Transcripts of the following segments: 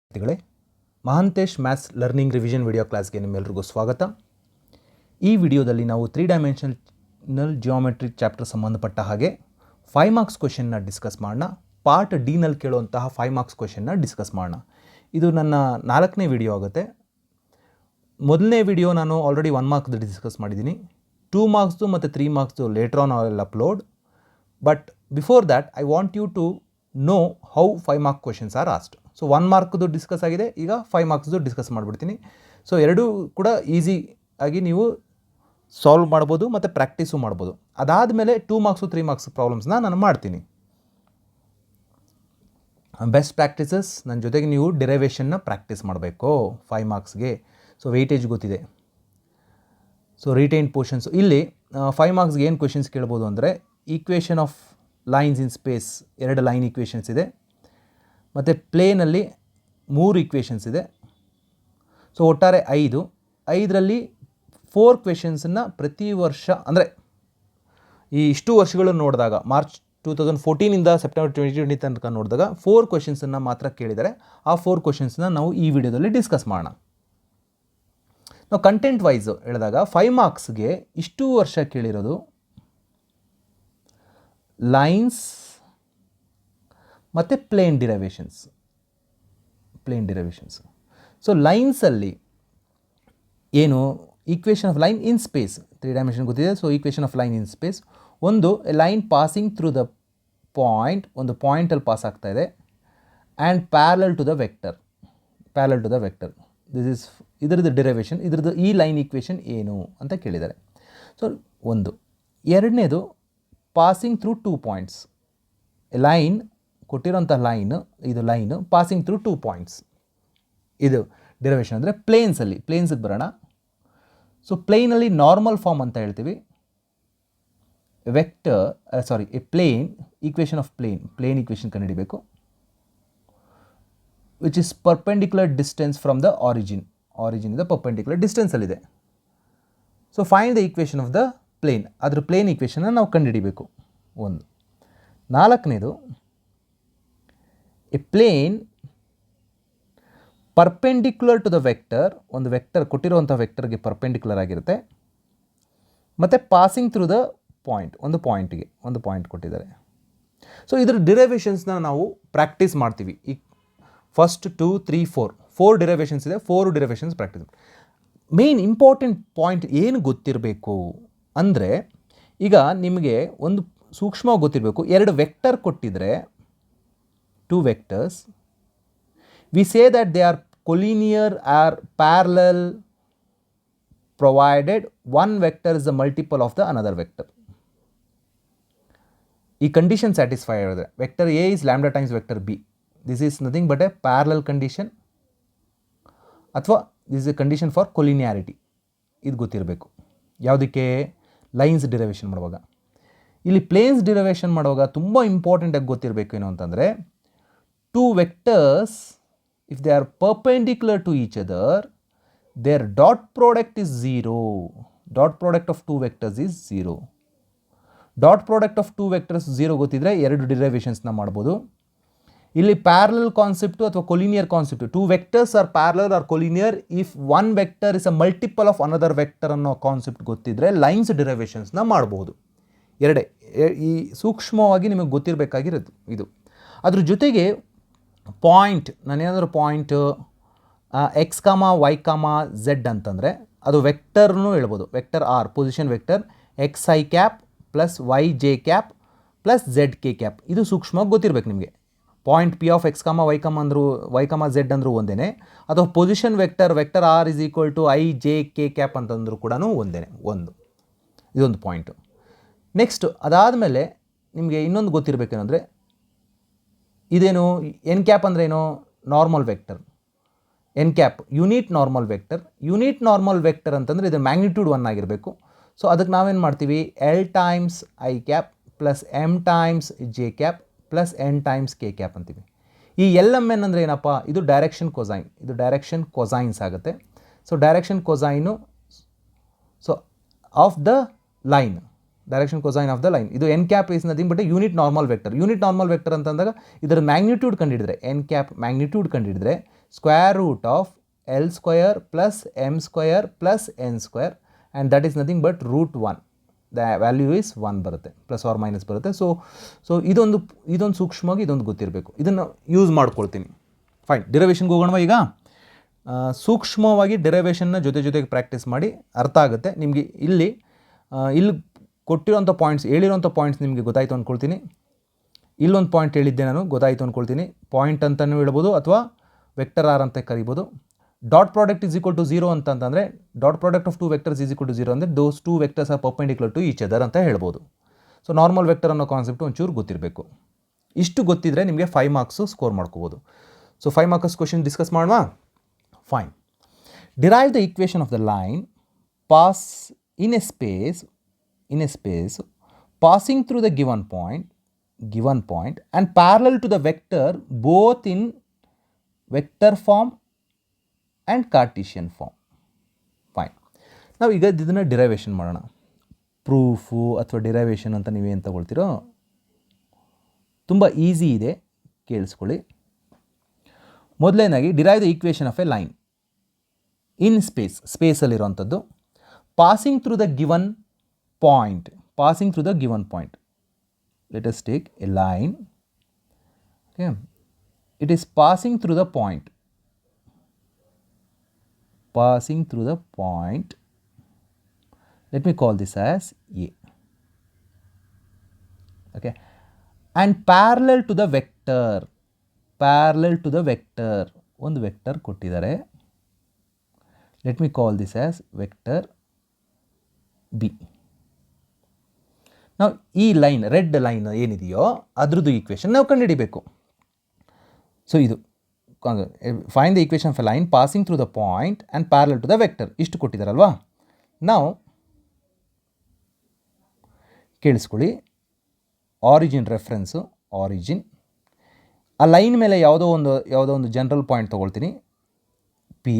ವಿದ್ಯಾರ್ಥಿಗಳೇ, Mahantesh maths learning revision video ಕ್ಲಾಸ್ಗೆ ನಿಮ್ಮೆಲ್ಲರಿಗೂ ಸ್ವಾಗತ. ಈ ವಿಡಿಯೋದಲ್ಲಿ ನಾವು 3 ಡೈಮೆನ್ಷನಲ್ ಜಿಯೋಮೆಟ್ರಿ ಚಾಪ್ಟರ್ ಸಂಬಂಧಪಟ್ಟ ಹಾಗೆ 5 ಮಾರ್ಕ್ಸ್ ಕ್ವೆಶನ್ನ ಡಿಸ್ಕಸ್ ಮಾಡೋಣ. ಪಾರ್ಟ್ ಡಿನಲ್ಲಿ ಕೇಳುವಂತಹ 5 ಮಾರ್ಕ್ಸ್ ಕ್ವೆಶನ್ನ ಡಿಸ್ಕಸ್ ಮಾಡೋಣ. ಇದು ನನ್ನ 4ನೇ ವಿಡಿಯೋ ಆಗುತ್ತೆ. ಮೊದಲನೇ ವಿಡಿಯೋ ನಾನು ಆಲ್ರೆಡಿ 1 ಮಾರ್ಕ್ಸ್ದು ಡಿಸ್ಕಸ್ ಮಾಡಿದ್ದೀನಿ. 2 ಮಾರ್ಕ್ಸ್ದು ಮತ್ತು 3 ಮಾರ್ಕ್ಸ್ದು later on I will upload. But before that I want you to know how 5 mark questions are asked. So 1 ಮಾರ್ಕ್ದು ಡಿಸ್ಕಸ್ ಆಗಿದೆ, ಈಗ 5 ಮಾರ್ಕ್ಸ್ದು ಡಿಸ್ಕಸ್ ಮಾಡಿಬಿಡ್ತೀನಿ. ಸೊ ಎರಡೂ ಕೂಡ ಈಸಿ ಆಗಿ ನೀವು ಸಾಲ್ವ್ ಮಾಡ್ಬೋದು ಮತ್ತು ಪ್ರಾಕ್ಟೀಸು ಮಾಡ್ಬೋದು. ಅದಾದಮೇಲೆ 2 ಮಾರ್ಕ್ಸು 3 ಮಾರ್ಕ್ಸ್ ಪ್ರಾಬ್ಲಮ್ಸ್ನ ನಾನು ಮಾಡ್ತೀನಿ. ಬೆಸ್ಟ್ ಪ್ರಾಕ್ಟೀಸಸ್ ನನ್ನ ಜೊತೆಗೆ ನೀವು ಡಿರೈವೇಷನ್ನ ಪ್ರಾಕ್ಟೀಸ್ ಮಾಡಬೇಕು 5 ಮಾರ್ಕ್ಸ್ಗೆ. ಸೊ ವೆಯ್ಟೇಜ್ ಗೊತ್ತಿದೆ. ಸೊ ರಿಟೈನ್ಡ್ ಪೋರ್ಷನ್ಸು ಇಲ್ಲಿ 5 ಮಾರ್ಕ್ಸ್ಗೆ ಏನು ಕ್ವೆಶನ್ಸ್ ಕೇಳ್ಬೋದು ಅಂದರೆ, equation of lines in space 2 line equations ಇದೆ, ಮತ್ತು ಪ್ಲೇನಲ್ಲಿ 3 ಈಕ್ವೇಷನ್ಸ್ ಇದೆ. ಸೊ ಒಟ್ಟಾರೆ 5ರಲ್ಲಿ 4 ಕ್ವೆಶನ್ಸನ್ನು ಪ್ರತಿ ವರ್ಷ ಅಂದರೆ ಇಷ್ಟು ವರ್ಷಗಳನ್ನು ನೋಡಿದಾಗ ಮಾರ್ಚ್ 2014ಇಂದ ಸೆಪ್ಟೆಂಬರ್ 2020 ತನಕ ನೋಡಿದಾಗ 4 ಕ್ವೆಶನ್ಸನ್ನು ಮಾತ್ರ ಕೇಳಿದರೆ ಆ 4 ಕ್ವೆಶನ್ಸ್ನ ನಾವು ಈ ವಿಡಿಯೋದಲ್ಲಿ ಡಿಸ್ಕಸ್ ಮಾಡೋಣ. ನಾವು ಕಂಟೆಂಟ್ ವೈಸು ಹೇಳಿದಾಗ 5 ಮಾರ್ಕ್ಸ್ಗೆ ಇಷ್ಟು ವರ್ಷ ಕೇಳಿರೋದು ಲೈನ್ಸ್ ಮತ್ತು ಪ್ಲೇನ್ ಡಿರೈವೇಷನ್ಸ್. ಸೊ ಲೈನ್ಸಲ್ಲಿ ಏನು equation of line in space 3 dimension ಗೊತ್ತಿದೆ. So equation of line in space ಒಂದು line passing through the point, ಒಂದು ಪಾಯಿಂಟಲ್ಲಿ ಪಾಸ್ ಆಗ್ತಾ ಇದೆ, and parallel to the vector. ಇದರದ್ದು ಡಿರೈವೇಷನ್, ಇದರದ್ದು ಈ ಲೈನ್ ಈಕ್ವೇಷನ್ ಏನು ಅಂತ ಕೇಳಿದ್ದಾರೆ. ಸೊ ಒಂದು. ಎರಡನೇದು ಪಾಸಿಂಗ್ ಥ್ರೂ 2 ಪಾಯಿಂಟ್ಸ್. ಲೈನ್ ಕೊಟ್ಟಿರೋಂಥ ಇದು ಲೈನು ಪಾಸಿಂಗ್ ಥ್ರೂ 2 ಪಾಯಿಂಟ್ಸ್. ಇದು ಡಿರೈವೇಷನ್ ಅಂದರೆ ಪ್ಲೇನ್ಸಿಗೆ ಬರೋಣ. ಸೊ ಪ್ಲೇನಲ್ಲಿ ನಾರ್ಮಲ್ ಫಾರ್ಮ್ ಅಂತ ಹೇಳ್ತೀವಿ. ಈಕ್ವೇಷನ್ ಆಫ್ ಪ್ಲೇನ್ ಈಕ್ವೇಷನ್ ಕಂಡುಹಿಡಿಬೇಕು, which is perpendicular distance from the origin ಇಂದ ಪರ್ಪೆಂಡಿಕ್ಯುಲರ್ ಡಿಸ್ಟೆನ್ಸಲ್ಲಿದೆ. So find the equation of the plane, ಅದರ ಪ್ಲೇನ್ ಈಕ್ವೇಷನ್ನ ನಾವು ಕಂಡುಹಿಡಿಬೇಕು. ಒಂದು. 4ನೇದು a plane perpendicular to the vector, ಒಂದು ವೆಕ್ಟರ್ ಕೊಟ್ಟಿರುವಂಥ ವೆಕ್ಟರ್ಗೆ ಪರ್ಪೆಂಡಿಕ್ಯುಲರ್ ಆಗಿರುತ್ತೆ, ಮತ್ತು ಪಾಸಿಂಗ್ ಥ್ರೂ ದ ಪಾಯಿಂಟ್, ಒಂದು ಪಾಯಿಂಟ್ ಕೊಟ್ಟಿದ್ದಾರೆ. ಸೊ ಇದರ ಡಿರೈವೇಷನ್ಸ್ನ ನಾವು ಪ್ರಾಕ್ಟೀಸ್ ಮಾಡ್ತೀವಿ. ಈ ಫಸ್ಟ್ 2, 3, 4 ಡಿರೈವೇಷನ್ಸ್ ಇದೆ. 4 derivations practice. Main important point ಏನು ಗೊತ್ತಿರಬೇಕು ಅಂದರೆ, ಈಗ ನಿಮಗೆ ಒಂದು ಸೂಕ್ಷ್ಮವಾಗಿ ಗೊತ್ತಿರಬೇಕು. 2 ವೆಕ್ಟರ್ ಕೊಟ್ಟಿದ್ರೆ, 2 vectors, we say that they are collinear or parallel provided one vector is the multiple of the another vector. ಈ ಕಂಡೀಷನ್ ಸ್ಯಾಟಿಸ್ಫೈ ಆಗಿದ್ರೆ vector A is lambda times vector B, this is nothing but a parallel condition, ಅಥವಾ this is a condition for collinearity. ಇದು ಗೊತ್ತಿರಬೇಕು. ಯಾವುದಕ್ಕೆ? Lines derivation ಮಾಡುವಾಗ. ಇಲ್ಲಿ planes derivation ಮಾಡುವಾಗ ತುಂಬ ಇಂಪಾರ್ಟೆಂಟಾಗಿ ಗೊತ್ತಿರಬೇಕು ಏನು ಅಂತಂದರೆ, 2 vectors, if they are perpendicular to each other, their dot product is 0. Dot product of 2 vectors is 0. Dot product of 2 vectors 0 ಗೊತ್ತಿದ್ರೆ 2 ಡಿರೈವೇಷನ್ಸ್ನ ಮಾಡ್ಬೋದು. ಇಲ್ಲಿ ಪ್ಯಾರಲಲ್ ಕಾನ್ಸೆಪ್ಟು ಅಥವಾ collinear concept, 2 vectors are parallel R collinear if 1 vector is a multiple of another vector ಅನ್ನೋ concept ಗೊತ್ತಿದ್ರೆ lines ಡಿರೈವೇಷನ್ಸ್ನ ಮಾಡ್ಬೋದು. ಈ ಸೂಕ್ಷ್ಮವಾಗಿ ನಿಮಗೆ ಗೊತ್ತಿರಬೇಕಾಗಿರೋದು ಇದು. ಅದ್ರ ಜೊತೆಗೆ ಪಾಯಿಂಟ್, ನಾನೇನಾದರೂ point x comma y comma z ಅಂತಂದರೆ ಅದು ವೆಕ್ಟರ್ನೂ ಹೇಳ್ಬೋದು. Vector R, position vector x i cap plus y j cap plus Z k cap. ಇದು ಸೂಕ್ಷ್ಮವಾಗಿ ಗೊತ್ತಿರಬೇಕು ನಿಮಗೆ. Point p of x comma y comma z ಅಂದರೂ ಒಂದೇ, ಅಥವಾ position vector r is equal to i J k cap ಅಂತಂದರೂ ಕೂಡ ಒಂದೇ. ಇದೊಂದು ಪಾಯಿಂಟು. ನೆಕ್ಸ್ಟು ಅದಾದಮೇಲೆ ನಿಮಗೆ ಇನ್ನೊಂದು ಗೊತ್ತಿರಬೇಕೇನೆಂದರೆ, ಇದೇನು ಎನ್ ಕ್ಯಾಪ್ ಅಂದರೆ ಏನು? Normal vector. N cap unit normal vector ಅಂತಂದರೆ ಇದು ಮ್ಯಾಗ್ನಿಟ್ಯೂಡ್ 1 ಆಗಿರಬೇಕು. ಸೊ ಅದಕ್ಕೆ ನಾವೇನು ಮಾಡ್ತೀವಿ? L times I cap plus M times J cap plus N times K cap ಅಂತೀವಿ. ಈ ಎಲ್ ಎಮ್ ಎನ್ ಅಂದರೆ ಏನಪ್ಪ? ಇದು ಡೈರೆಕ್ಷನ್ ಕೊಸೈನ್ಸ್ ಆಗುತ್ತೆ. So direction cosine of the line direction cosine of the line. ಇದು N cap is nothing but unit normal vector. Unit normal vector ಅಂತಂದಾಗ ಇದರ magnitude ಕಂಡಿಡಿದ್ರೆ, ಎನ್ ಕ್ಯಾಪ್ ಮ್ಯಾಗ್ನಿಟ್ಯೂಡ್ ಕಂಡಿಡಿದ್ರೆ square root of L square plus M square plus N square and that is nothing but root 1. The value is 1 ಬರುತ್ತೆ, plus or minus ಬರುತ್ತೆ. So ಇದೊಂದು ಸೂಕ್ಷ್ಮವಾಗಿ ಇದೊಂದು ಗೊತ್ತಿರಬೇಕು. ಇದನ್ನು ಯೂಸ್ ಮಾಡ್ಕೊಳ್ತೀನಿ. ಫೈನ್, ಡಿರೈವೇಷನ್ಗೆ ಹೋಗೋಣ ಈಗ. ಸೂಕ್ಷ್ಮವಾಗಿ ಡಿರೈವೇಷನ್ನ ಜೊತೆಗೆ ಪ್ರಾಕ್ಟೀಸ್ ಮಾಡಿ, ಅರ್ಥ ಆಗುತ್ತೆ ನಿಮಗೆ. ಇಲ್ಲಿ ಕೊಟ್ಟಿರೋಂಥ ಪಾಯಿಂಟ್ಸ್, ಹೇಳಿರೋಂಥ ಪಾಯಿಂಟ್ಸ್ ನಿಮಗೆ ಗೊತ್ತಾಯಿತು ಅಂದ್ಕೊಳ್ತೀನಿ. ಇಲ್ಲೊಂದು ಪಾಯಿಂಟ್ ಹೇಳಿದ್ದೆ ನಾನು, ಗೊತ್ತಾಯಿತು ಅಂದ್ಕೊಳ್ತೀನಿ. ಪಾಯಿಂಟ್ ಅಂತಲೂ ಹೇಳ್ಬೋದು ಅಥವಾ ವೆಕ್ಟರ್ ಆರ್ ಅಂತ ಕರಿಬೋದು. Dot product is equal to 0 ಅಂತಂದರೆ, dot product of 2 vectors is equal to 0 ಅಂದರೆ those 2 vectors are perpendicular to each other ಅಂತ ಹೇಳ್ಬೋದು. ಸೊ ನಾರ್ಮಲ್ ವೆಕ್ಟರ್ ಅನ್ನೋ ಕಾನ್ಸೆಪ್ಟ್ ಒಂಚೂರು ಗೊತ್ತಿರಬೇಕು. ಇಷ್ಟು ಗೊತ್ತಿದ್ರೆ ನಿಮಗೆ 5 ಮಾರ್ಕ್ಸು ಸ್ಕೋರ್ ಮಾಡ್ಕೋಬೋದು. ಸೊ 5 ಮಾರ್ಕ್ಸ್ ಕ್ವಶನ್ ಡಿಸ್ಕಸ್ ಮಾಡೋಣ. Fine. Derive the equation of the line pass in a space passing through the given point and parallel to the vector both in vector form and Cartesian form. Fine. ನಾವು ಈಗ ಇದನ್ನು derivation ಮಾಡೋಣ. Proof ಅಥವಾ derivation ಅಂತ ನೀವೇನು ತಗೊಳ್ತೀರೋ ತುಂಬ easy ಇದೆ, ಕೇಳಿಸ್ಕೊಳ್ಳಿ. ಮೊದಲನೇದಾಗಿ derive the equation of a line in ಸ್ಪೇಸಲ್ಲಿರೋವಂಥದ್ದು. Passing through the given point. Let us take a line. Okay. It is passing through the point. Let me call this as A. Okay. And parallel to the vector. ಒಂದು vector ಕೊಟ್ಟಿದ್ದಾರೆ. Let me call this as vector B. ನಾವು ಈ line, red line ಏನಿದೆಯೋ ಅದ್ರದ್ದು equation ನಾವು ಕಂಡುಹಿಡಿಬೇಕು. So ಇದು find the equation of a line passing through the point and parallel to the vector. ಇಷ್ಟು ಕೊಟ್ಟಿದ್ದಾರಲ್ವಾ. ನಾವು ಕೇಳಿಸ್ಕೊಳ್ಳಿ, ಆರಿಜಿನ್ ರೆಫರೆನ್ಸು, ಆರಿಜಿನ್ ಆ ಲೈನ್ ಮೇಲೆ ಯಾವುದೋ ಒಂದು ಜನರಲ್ ಪಾಯಿಂಟ್ ತೊಗೊಳ್ತೀನಿ ಪಿ.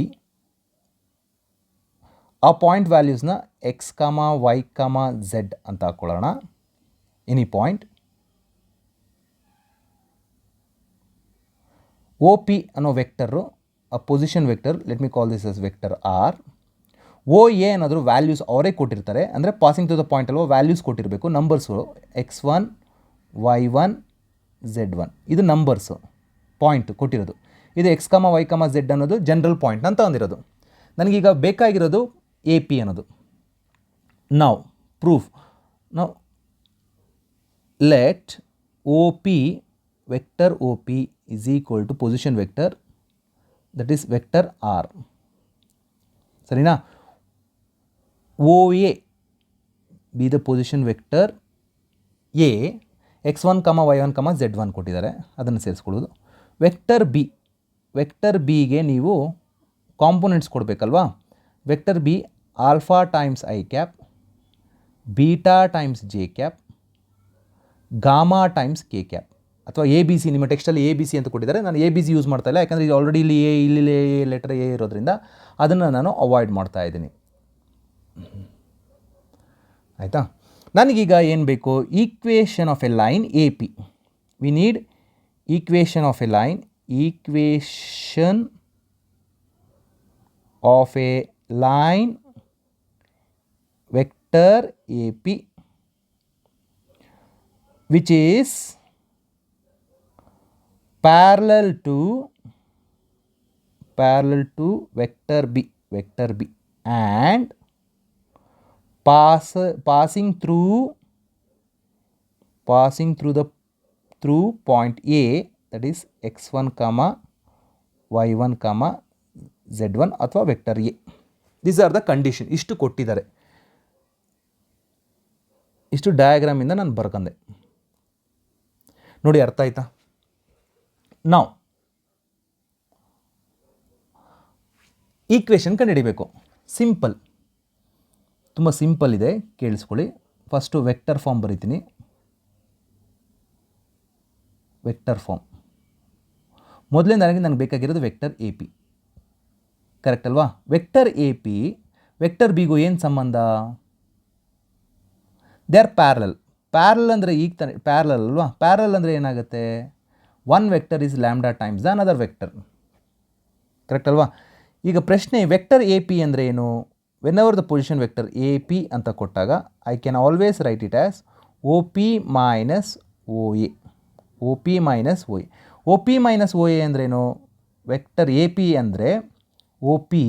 ಆ ಪಾಯಿಂಟ್ ವ್ಯಾಲ್ಯೂಸ್ನ x comma y comma z ಅಂತ ಹಾಕ್ಕೊಳ್ಳೋಣ. ಎನಿ ಪಾಯಿಂಟ್ ಒ ಪಿ ಅನ್ನೋ ವೆಕ್ಟರು, ಆ position vector, let me call this as vector R. O a ಏನಾದರೂ ವ್ಯಾಲ್ಯೂಸ್ ಅವರೇ ಕೊಟ್ಟಿರ್ತಾರೆ, ಅಂದರೆ ಪಾಸಿಂಗ್ ಟು ದ ಪಾಯಿಂಟ್ ಅಲ್ವ, ವ್ಯಾಲ್ಯೂಸ್ ಕೊಟ್ಟಿರಬೇಕು, ನಂಬರ್ಸು x1 y1 z1. ಇದು ನಂಬರ್ಸು, ಪಾಯಿಂಟ್ ಕೊಟ್ಟಿರೋದು. ಇದು X comma y comma Z ಅನ್ನೋದು ಜನರಲ್ ಪಾಯಿಂಟ್ ಅಂತ ಅಂದಿರೋದು. ನನಗೀಗ ಬೇಕಾಗಿರೋದು ಎ ಪಿ ಅನ್ನೋದು. ನಾವು ಪ್ರೂಫ್, ನಾವು let O P, vector O P is equal to position vector, that is vector R. ಸರಿನಾ? O A B the position vector A, x1 y1 z1 ಕೊಟ್ಟಿದ್ದಾರೆ, ಅದನ್ನು ಸೇರಿಸ್ಕೊಳ್ಳೋದು. ವೆಕ್ಟರ್ ಬಿಗೆ ನೀವು ಕಾಂಪೊನೆಂಟ್ಸ್ ಕೊಡಬೇಕಲ್ವಾ. Vector B alpha times I cap, beta times J cap, gamma times K cap. ಅಥವಾ A B C, ನಿಮ್ಮ ಟೆಕ್ಸ್ಟಲ್ಲಿ ಎ ಬಿ ಸಿ ಅಂತ ಕೊಟ್ಟಿದ್ದಾರೆ. ನಾನು ಎ ಬಿ ಸಿ ಯೂಸ್ ಮಾಡ್ತಾ ಇಲ್ಲ, ಯಾಕಂದರೆ ಇದು ಆಲ್ರೆಡಿ ಇಲ್ಲಿ ಲೆಟರ್ ಎ ಇರೋದ್ರಿಂದ ಅದನ್ನು ನಾನು ಅವಾಯ್ಡ್ ಮಾಡ್ತಾ ಇದ್ದೀನಿ. ಆಯಿತಾ? ನನಗೀಗ ಏನು ಬೇಕು? Equation of a line A P. We need equation of a line, equation of a line vector AP which is parallel to vector B and passing through point A, that is x1 y1 z1 ಅಥವಾ vector A. These are the condition. ಇಷ್ಟು ಕೊಟ್ಟಿದ್ದಾರೆ. ಇಷ್ಟು ಡಯಾಗ್ರಾಮಿಂದ ನಾನು ಬರ್ಕಂದೆ ನೋಡಿ, ಅರ್ಥ ಆಯ್ತಾ? ನಾವು equation ಕಂಡುಹಿಡಿಬೇಕು. ಸಿಂಪಲ್, ತುಂಬ ಸಿಂಪಲ್ ಇದೆ, ಕೇಳಿಸ್ಕೊಳ್ಳಿ. ಫಸ್ಟು ವೆಕ್ಟರ್ ಫಾರ್ಮ್ ಬರೀತೀನಿ. ವೆಕ್ಟರ್ ಫಾರ್ಮ್ ಮೊದಲನೇದಾಗಿ ನನಗೆ ಬೇಕಾಗಿರೋದು ವೆಕ್ಟರ್ ಎ ಪಿ. ಕರೆಕ್ಟ್ ಅಲ್ವಾ? ವೆಕ್ಟರ್ ಎ ಪಿ ವೆಕ್ಟರ್ ಬಿಗೂ ಏನು ಸಂಬಂಧ? They are parallel. ಪ್ಯಾರಲಲ್ ಅಂದರೆ ಈಗ ತಾನೆ ಪ್ಯಾರಲಲ್ ಅಲ್ವಾ? ಪ್ಯಾರಲಲ್ ಅಂದರೆ ಏನಾಗುತ್ತೆ? One vector is lambda times the another vector. Correct ಅಲ್ವಾ? ಈಗ ಪ್ರಶ್ನೆ ವೆಕ್ಟರ್ ಎ ಪಿ ಅಂದರೆ ಏನು? Whenever the position vector A P ಅಂತ ಕೊಟ್ಟಾಗ I can always write it as O P minus O A. O P minus O A. O P minus O A ಅಂದ್ರೇನು? Vector A P ಅಂದರೆ O P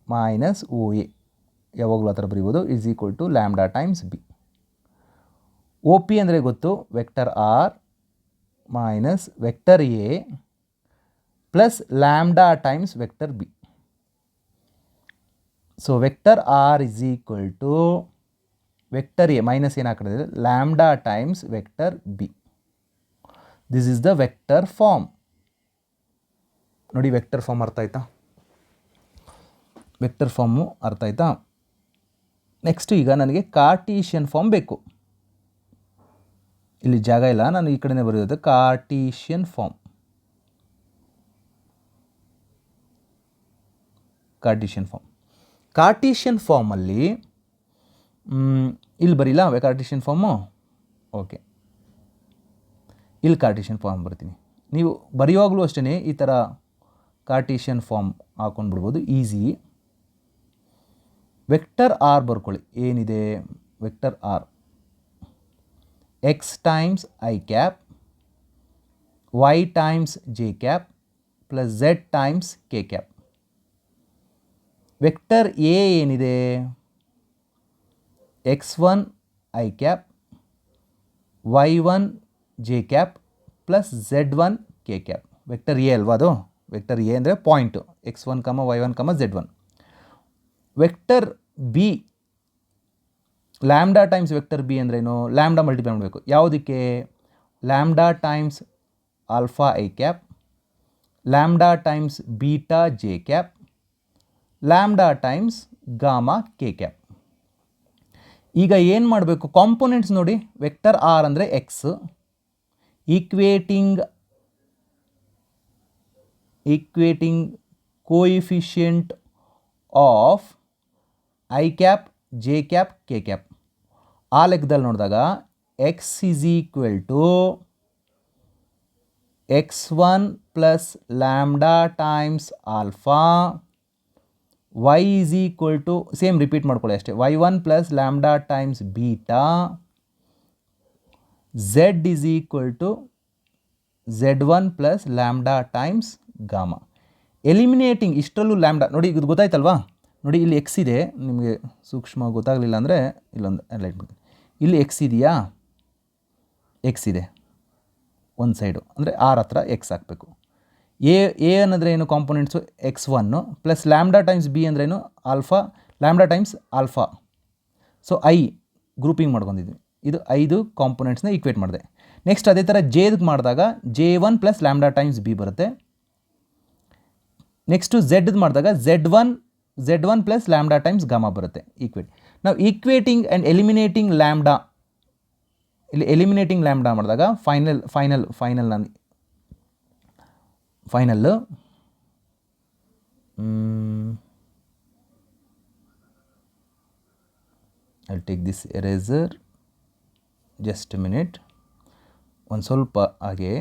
minus O A, ಯಾವಾಗಲೂ ಆ ಥರ ಬರೀಬೋದು, is equal to lambda times B. O P ಅಂದರೆ ಗೊತ್ತು, vector R minus vector a plus lambda times vector B. So vector r is equal to vector a minus ಏನು ಹಾಕಿದ್ರೆ lambda times vector B. This is the vector form. ನೋಡಿ vector form ಅರ್ಥ ಆಯ್ತಾ? Vector farm ಅರ್ಥ ಆಯ್ತಾ? Next ಈಗ ನನಗೆ ಕಾರ್ಟೀಷಿಯನ್ form ಬೇಕು. ಇಲ್ಲಿ ಜಾಗ ಇಲ್ಲ, ನಾನು ಈ ಕಡೆನೇ ಬರೆಯೋದು. ಕಾರ್ಟೀಷಿಯನ್ ಫಾರ್ಮ್. ಕಾರ್ಟೀಷಿಯನ್ ಫಾರ್ಮಲ್ಲಿ ಇಲ್ಲಿ ಬರೀಲ್ಲ ಕಾರ್ಟೀಷಿಯನ್ ಫಾರ್ಮು. ಓಕೆ, ಇಲ್ಲಿ ಕಾರ್ಟೀಷಿಯನ್ ಫಾರ್ಮ್ ಬರ್ತೀನಿ. ನೀವು ಬರೆಯುವಾಗಲೂ ಅಷ್ಟೇ ಈ ಥರ ಕಾರ್ಟೀಷಿಯನ್ ಫಾರ್ಮ್ ಹಾಕೊಂಡು ಬಿಡ್ಬೋದು, ಈಸಿ. ವೆಕ್ಟರ್ ಆರ್ ಬರ್ಕೊಳ್ಳಿ. ಏನಿದೆ vector r? X times I cap, y times J cap plus z times K cap. Vector a ಏನಿದೆ? x1 i cap, y1 j cap plus z1 k cap. Vector a ಅಲ್ವಾ ಅದು? Vector a ಅಂದರೆ point x1, y1, z1. Vector b lambda times vector b ಅಂದ್ರೇನು? Lambda multiply ಮಾಡಬೇಕು. ಯಾವುದಕ್ಕೆ? Lambda times alpha i cap, lambda times beta j cap, lambda times gamma k cap. ಈಗ ಏನು ಮಾಡಬೇಕು? Components ನೋಡಿ. ವೆಕ್ಟರ್ ಆರ್ ಅಂದರೆ X, equating coefficient of I cap, J cap, K cap. ಆ ಲೆಕ್ಕದಲ್ಲಿ ನೋಡಿದಾಗ X is equal to x1 plus lambda times alpha, y is equal to same repeat ಮಾಡ್ಕೊಳ್ಳಿ ಅಷ್ಟೇ, y1 plus lambda times beta, z is equal to z1 plus lambda times gamma. Eliminating ಇಷ್ಟರಲ್ಲೂ lambda ನೋಡಿ, ಇದು ಗೊತ್ತಾಯ್ತಲ್ವಾ? ನೋಡಿ ಇಲ್ಲಿ X ಇದೆ, ನಿಮಗೆ ಸೂಕ್ಷ್ಮ ಗೊತ್ತಾಗಲಿಲ್ಲ ಅಂದರೆ ಇಲ್ಲೊಂದು ಹೈಲೈಟ್ ಮಾಡ್ತೀನಿ. ಇಲ್ಲಿ ಎಕ್ಸ್ ಇದೆಯಾ? ಎಕ್ಸ್ ಇದೆ ಒಂದು ಸೈಡು, ಅಂದರೆ ಆರ್ ಹತ್ರ ಎಕ್ಸ್ ಹಾಕಬೇಕು. ಎ ಅನ್ನೋದ್ರೆ ಏನು? Components x1 plus lambda times B ಅಂದ್ರೇನು? Alpha, lambda times alpha. So I grouping ಮಾಡ್ಕೊಂಡಿದ್ವಿ. ಇದು 5 ಕಾಂಪೊನೆಂಟ್ಸ್ನ ಈಕ್ವೇಟ್ ಮಾಡಿದೆ. ನೆಕ್ಸ್ಟ್ ಅದೇ ಥರ ಜೆಗೆ ಮಾಡಿದಾಗ J1 plus lambda times B ಬರುತ್ತೆ. ನೆಕ್ಸ್ಟು ಝೆಡ್ದು ಮಾಡಿದಾಗ Z1 plus lambda times gamma ಬರುತ್ತೆ. ಈಕ್ವೇಟ್. ನಾವು ಈಕ್ವೇಟಿಂಗ್ ಆ್ಯಂಡ್ ಎಲಿಮಿನೇಟಿಂಗ್ ಲ್ಯಾಂಬ್ಡಾ, ಇಲ್ಲಿ ಎಲಿಮಿನೇಟಿಂಗ್ ಲ್ಯಾಂಬ್ಡಾ ಮಾಡಿದಾಗ final I'll take this eraser, just a minute. ಒಂದು ಸ್ವಲ್ಪ ಹಾಗೆ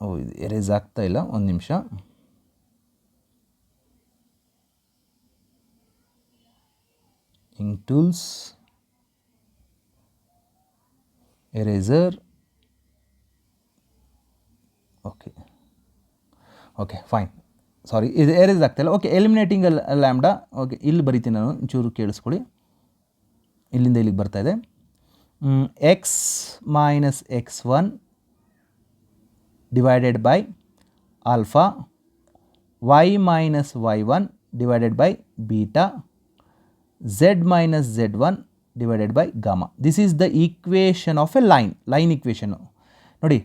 ಇದು ಎರೇಸ್ ಆಗ್ತಾ ಇಲ್ಲ, ಒಂದು ನಿಮಿಷ. Ink tools, eraser. Okay fine, sorry, ಇದು ಎರೇಸ್ ಆಗ್ತಾಯಿಲ್ಲ. Okay, eliminating lambda. ಓಕೆ, ಇಲ್ಲಿ ಬರಿತೀನಿ ನಾನು, ಒಂಚೂರು ಕೇಳಿಸ್ಕೊಳ್ಳಿ. ಇಲ್ಲಿಂದ ಇಲ್ಲಿಗೆ ಬರ್ತಾಯಿದೆ. X minus x1 divided by alpha, y minus y1 divided by beta, z minus z1 divided by gamma. This is the equation of a line equation. ನೋಡಿ,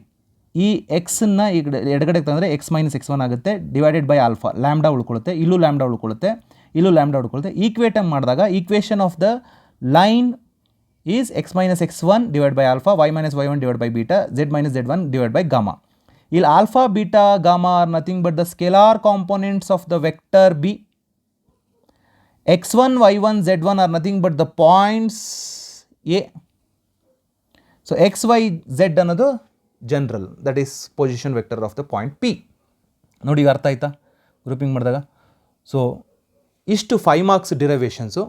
ಈ ಎಕ್ಸನ್ನು ಈ ಕಡೆ ಎಡಗಡೆಗೆ ತಂದರೆ ಎಕ್ಸ್ ಮೈನಸ್ x1 ಆಗುತ್ತೆ, ಡಿವೈಡೆಡ್ ಬೈ ಆಲ್ಫಾ, ಲ್ಯಾಂಬ್ಡಾ ಉಳ್ಕೊಳ್ಳುತ್ತೆ, ಇಲ್ಲೂ lambda ಉಳ್ಕೊಳ್ಳುತ್ತೆ, ಇಲ್ಲೂ ಲ್ಯಾಂಬ್ಡಾ ಉಳ್ಕೊಳ್ಳುತ್ತೆ. ಈಕ್ವೇಟಂಗ್ ಮಾಡಿದಾಗ equation of the line is x minus x1 divide by alpha, y minus y1 divide by beta, z minus z1 divide by gamma. ಇಲ್ಲಿ alpha beta gamma are nothing but the scalar components of the vector B. x1 y1 z1 are nothing but the points A. So X Y Z ಅನ್ನೋದು general, that is position vector of the point P. ನೋಡಿ ಈಗ ಅರ್ಥ ಆಯ್ತಾ grouping ಮಾಡಿದಾಗ. So ಇಷ್ಟು 5 marks ಡಿರೈವೇಷನ್ಸು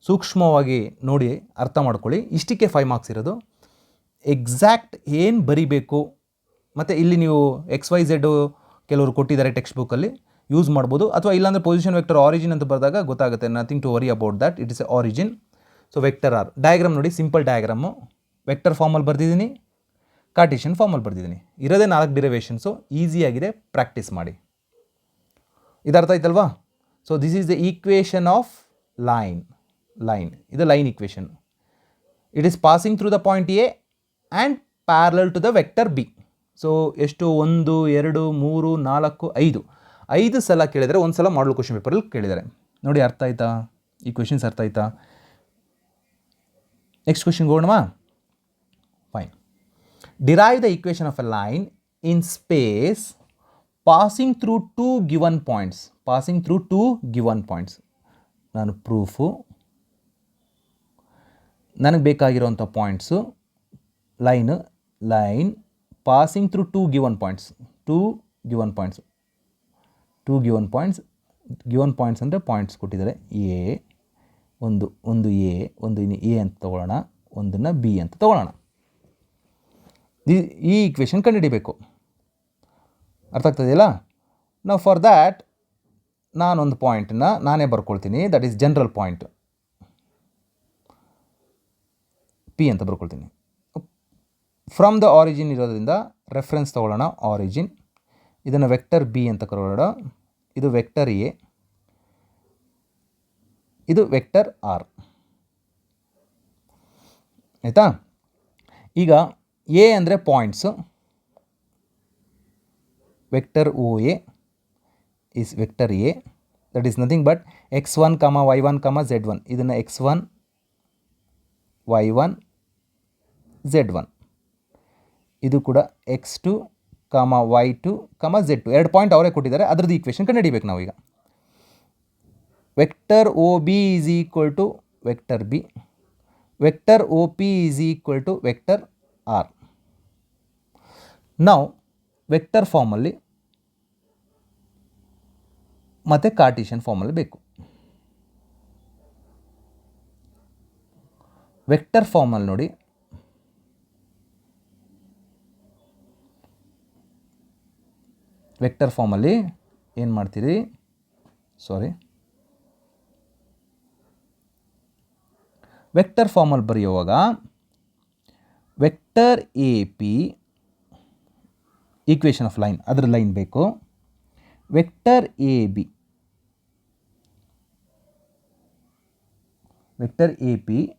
ಸೂಕ್ಷ್ಮವಾಗಿ ನೋಡಿ ಅರ್ಥ ಮಾಡ್ಕೊಳ್ಳಿ. ಇಷ್ಟಕ್ಕೆ 5 ಮಾರ್ಕ್ಸ್ ಇರೋದು. ಎಕ್ಸಾಕ್ಟ್ ಏನು ಬರಿಬೇಕು ಮತ್ತು ಇಲ್ಲಿ ನೀವು ಎಕ್ಸ್ ವೈ ಝೆಡ್ಡು ಕೆಲವರು ಕೊಟ್ಟಿದ್ದಾರೆ ಟೆಕ್ಸ್ಟ್ ಬುಕ್ಕಲ್ಲಿ, ಯೂಸ್ ಮಾಡ್ಬೋದು. ಅಥವಾ ಇಲ್ಲಾಂದರೆ ಪೊಸಿಷನ್ ವೆಕ್ಟರ್ ಆರಿಜಿನ್ ಅಂತ ಬರೆದಾಗ ಗೊತ್ತಾಗುತ್ತೆ. Nothing to worry about that, it is a origin. So vector r diagram ನೋಡಿ, ಸಿಂಪಲ್ ಡಯಾಗ್ರಾಮು. ವೆಕ್ಟರ್ ಫಾರ್ಮಲ್ಲಿ ಬರೆದಿದ್ದೀನಿ, ಕಾರ್ಟೇಷಿಯನ್ ಫಾರ್ಮಲ್ಲಿ ಬರೆದಿದ್ದೀನಿ. ಇರೋದೇ 4 ಡಿರೈವೇಷನ್ಸು, ಈಸಿಯಾಗಿದೆ, ಪ್ರಾಕ್ಟೀಸ್ ಮಾಡಿ. ಇದು ಅರ್ಥ ಆಯ್ತಲ್ವಾ? So this is the equation of line. ಇದು line equation. It is passing through the point A and parallel to the vector B. So ಎಷ್ಟು 1 2 3 4 5 ಸಲ ಕೇಳಿದರೆ, ಒಂದು ಸಲ ಮಾಡಲ್ ಕ್ವಶನ್ ಪೇಪರಲ್ಲಿ ಕೇಳಿದ್ದಾರೆ. ನೋಡಿ ಅರ್ಥ ಆಯ್ತಾ? ಈ ಕ್ವೆಶನ್ಸ್ ಅರ್ಥ ಆಯ್ತಾ? ನೆಕ್ಸ್ಟ್ ಕ್ವೆಶನ್ಗೆ ಹೋಗೋಣವಾ? Fine. Derive the equation of a line in space passing through 2 given points. ನಾನು ಪ್ರೂಫು, ನನಗೆ ಬೇಕಾಗಿರೋಂಥ points, line passing through 2 given points ಅಂದರೆ ಪಾಯಿಂಟ್ಸ್ ಕೊಟ್ಟಿದ್ದಾರೆ. ಒಂದು ಎ ಅಂತ ತೊಗೊಳ್ಳೋಣ, ಒಂದನ್ನು ಬಿ ಅಂತ ತೊಗೊಳ್ಳೋಣ. ಈ ಈಕ್ವೇಷನ್ ಕಂಡುಹಿಡಿಬೇಕು. ಅರ್ಥ ಆಗ್ತದೆಯಲ್ಲ? ನಾವು ಫಾರ್ ದ್ಯಾಟ್ ನಾನೊಂದು ಪಾಯಿಂಟನ್ನು ನಾನೇ ಬರ್ಕೊಳ್ತೀನಿ. That is general point P ಅಂತ ಬರ್ಕೊಳ್ತೀನಿ. ಫ್ರಮ್ ದ ಆರಿಜಿನ್ ಇರೋದ್ರಿಂದ ರೆಫರೆನ್ಸ್ ತೊಗೊಳ್ಳೋಣ, ಆರಿಜಿನ್. ಇದನ್ನು ವೆಕ್ಟರ್ ಬಿ ಅಂತ ಕರೋಣ. ಇದು ವೆಕ್ಟರ್ ಎ, ಇದು ವೆಕ್ಟರ್ ಆರ್. ಆಯಿತಾ? ಈಗ ಎ ಅಂದರೆ points. Vector O A is vector A, that is nothing but x1, y1, z1. ಇದನ್ನು x1 y1 z1. ಇದು ಕೂಡ x2, y2, z2. 2 ಪಾಯಿಂಟ್ ಅವರೇ ಕೊಟ್ಟಿದ್ದಾರೆ, ಅದರದ್ದು ಈಕ್ವೇಷನ್ ಕಂಡುಹಿಡಿಬೇಕು ನಾವೀಗ. Vector o b is equal to vector b, vector O p is equal to vector r. ನಾವು vector ಫಾರ್ಮಲ್ಲಿ ಮತ್ತು ಕಾರ್ಟೇಷಿಯನ್ ಫಾರ್ಮಲ್ಲಿ ಬೇಕು. ವೆಕ್ಟರ್ ಫಾರ್ಮಲ್ಲಿ ನೋಡಿ, ವೆಕ್ಟರ್ ಫಾರ್ಮಲ್ಲಿ ಏನು ಮಾಡ್ತೀರಿ? ವೆಕ್ಟರ್ ಫಾರ್ಮಲ್ಲಿ ಬರೆಯುವಾಗ vector A P equation of line, ಅದರ ಲೈನ್ ಬೇಕು. Vector A B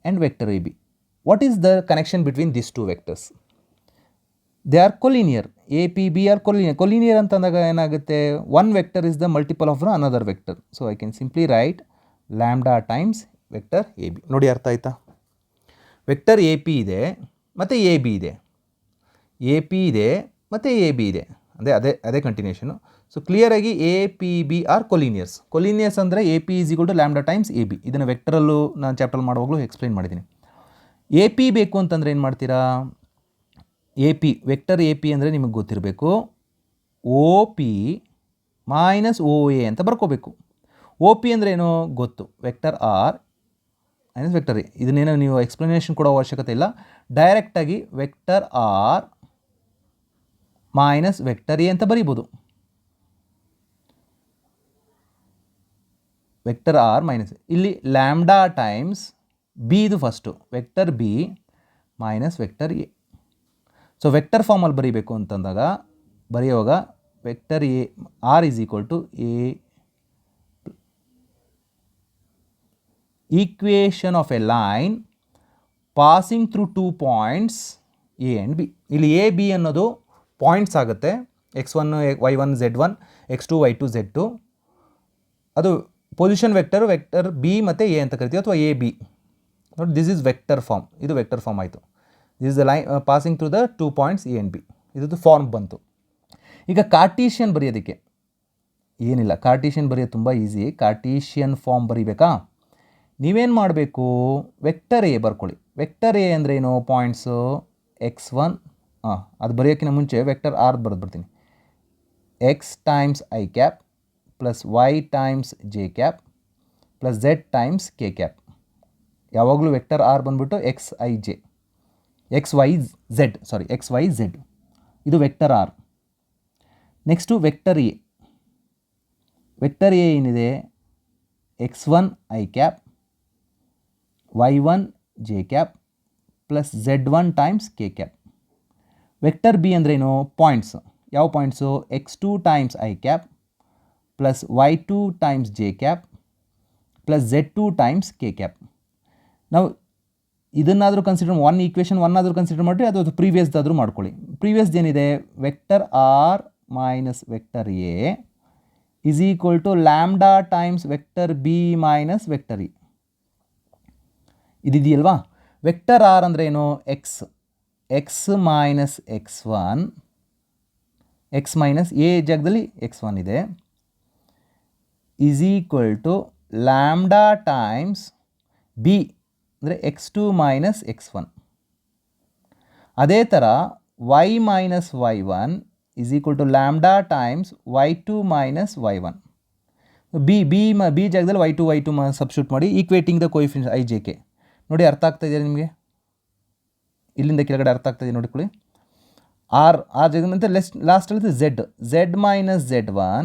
and vector A B. What is the connection between this 2 vectors? They are collinear. A P b R collinear ಅಂತಂದಾಗ ಏನಾಗುತ್ತೆ? One vector is the multiple of another vector. So I can simply right lambda times vector A B. ನೋಡಿ ಅರ್ಥ ಆಯ್ತಾ? Vector A P ಇದೆ ಮತ್ತು a b ಇದೆ, A P ಇದೆ ಮತ್ತು ಎ ಬಿ ಇದೆ, ಅದೇ ಕಂಟಿನ್ಯೂಷನು. ಸೊ ಕ್ಲಿಯರಾಗಿ a P b are collinears ಅಂದರೆ a P is equal to lambda times a b. ಇದನ್ನು ವೆಕ್ಟರಲ್ಲೂ ನಾನು ಚಾಪ್ಟರ್ ಮಾಡುವಾಗಲೂ ಎಕ್ಸ್ಪ್ಲೈನ್ ಮಾಡಿದ್ದೀನಿ. ಎ ಪಿ ಬೇಕು ಅಂತಂದರೆ ಏನು ಮಾಡ್ತೀರಾ? ವೆಕ್ಟರ್ ಎ ಪಿ ಅಂದರೆ ನಿಮಗೆ ಗೊತ್ತಿರಬೇಕು, O P minus O A ಅಂತ ಬರ್ಕೋಬೇಕು. ಒ ಪಿ ಅಂದರೆ ಏನು ಗೊತ್ತು, vector R minus vector A. ಇದನ್ನೇನೋ ನೀವು ಎಕ್ಸ್ಪ್ಲನೇಷನ್ ಕೊಡೋ ಅವಶ್ಯಕತೆ ಇಲ್ಲ, ಡೈರೆಕ್ಟಾಗಿ vector R minus vector A ಅಂತ ಬರೀಬೋದು. ವೆಕ್ಟರ್ ಆರ್ ಮೈನಸ್, ಇಲ್ಲಿ ಲ್ಯಾಂಬ್ಡಾ ಟೈಮ್ಸ್ ಬಿ, ಇದು first vector B minus vector A. So vector ಫಾರ್ಮಲ್ಲಿ ಬರೀಬೇಕು ಅಂತಂದಾಗ ಬರೆಯುವಾಗ vector A R is equal to a equation of a line passing through 2 points A and B. ಇಲ್ಲಿ A B ಅನ್ನೋದು points ಆಗುತ್ತೆ. x1 y1 z1, x2 y2 z2. ಅದು position vector B ಮತ್ತು A ಅಂತ ಕರಿತೀವಿ, ಅಥವಾ ಎ ಬಿ. ನೋಡಿ, this is vector form. ಇದು ವೆಕ್ಟರ್ ಫಾರ್ಮ್ ಆಯಿತು. This is the line passing through the 2 points A and B. ಇದ್ದು ಫಾರ್ಮ್ ಬಂತು. ಈಗ ಕಾರ್ಟೀಷಿಯನ್ ಬರೆಯೋದಕ್ಕೆ ಏನಿಲ್ಲ, ಕಾರ್ಟೀಷಿಯನ್ ಬರೆಯೋದು ತುಂಬ ಈಸಿ. ಕಾರ್ಟೀಷಿಯನ್ ಫಾರ್ಮ್ ಬರೀಬೇಕಾ? ನೀವೇನು ಮಾಡಬೇಕು, ವೆಕ್ಟರ್ ಎ ಬರ್ಕೊಳ್ಳಿ. ವೆಕ್ಟರ್ ಎ ಅಂದರೆ ಏನು? ಪಾಯಿಂಟ್ಸು x1, ಅದು ಬರೆಯೋಕ್ಕಿಂತ ಮುಂಚೆ ವೆಕ್ಟರ್ ಆರ್ ಬರ್ತೀನಿ. X times I cap plus y times J cap plus z times K cap. ಯಾವಾಗಲೂ ವೆಕ್ಟರ್ ಆರ್ ಬಂದ್ಬಿಟ್ಟು ಎಕ್ಸ್ ವೈ ಝೆಡ್, ಇದು vector r. Next vector A. Vector a ಏನಿದೆ? x1 i cap y1 j cap plus z1 times K cap. Vector b ಅಂದ್ರೇನು? Points. ಯಾವ points? x2 times I cap plus y2 times J cap plus z2 times K cap. ನಾವು ಇದನ್ನಾದರೂ consider, equation one ಆದರೂ consider ಮಾಡಿರಿ, ಅದು ಪ್ರೀವಿಯಸ್ದಾದರೂ ಮಾಡ್ಕೊಳ್ಳಿ. ಪ್ರೀವಿಯಸ್ದು ಏನಿದೆ? Vector R minus vector a is equal to lambda times vector b minus vector e. ಇದಿದೆಯಲ್ವಾ? ವೆಕ್ಟರ್ ಆರ್ ಅಂದರೆ ಏನು? X minus X minus A ಜಾಗದಲ್ಲಿ x1 ಇದೆ, is equal to lambda times B ಅಂದರೆ x2 ಮೈನಸ್ x1. ಅದೇ ಥರ y minus y1 is equal to lambda times y2 minus y1. B ಜಾಗದಲ್ಲಿ y2 substitute ಮಾಡಿ, equating the coefficient I J K. ನೋಡಿ, ಅರ್ಥ ಆಗ್ತಾ ಇದೆ ನಿಮಗೆ? ಇಲ್ಲಿಂದ ಕೆಳಗಡೆ ಅರ್ಥ ಆಗ್ತಾಯಿದೆ ನೋಡಿಕೊಳ್ಳಿ. ಆರ್ ಜಾಗದಲ್ಲಿ ಲಾಸ್ಟಲ್ಲಿ Z minus z1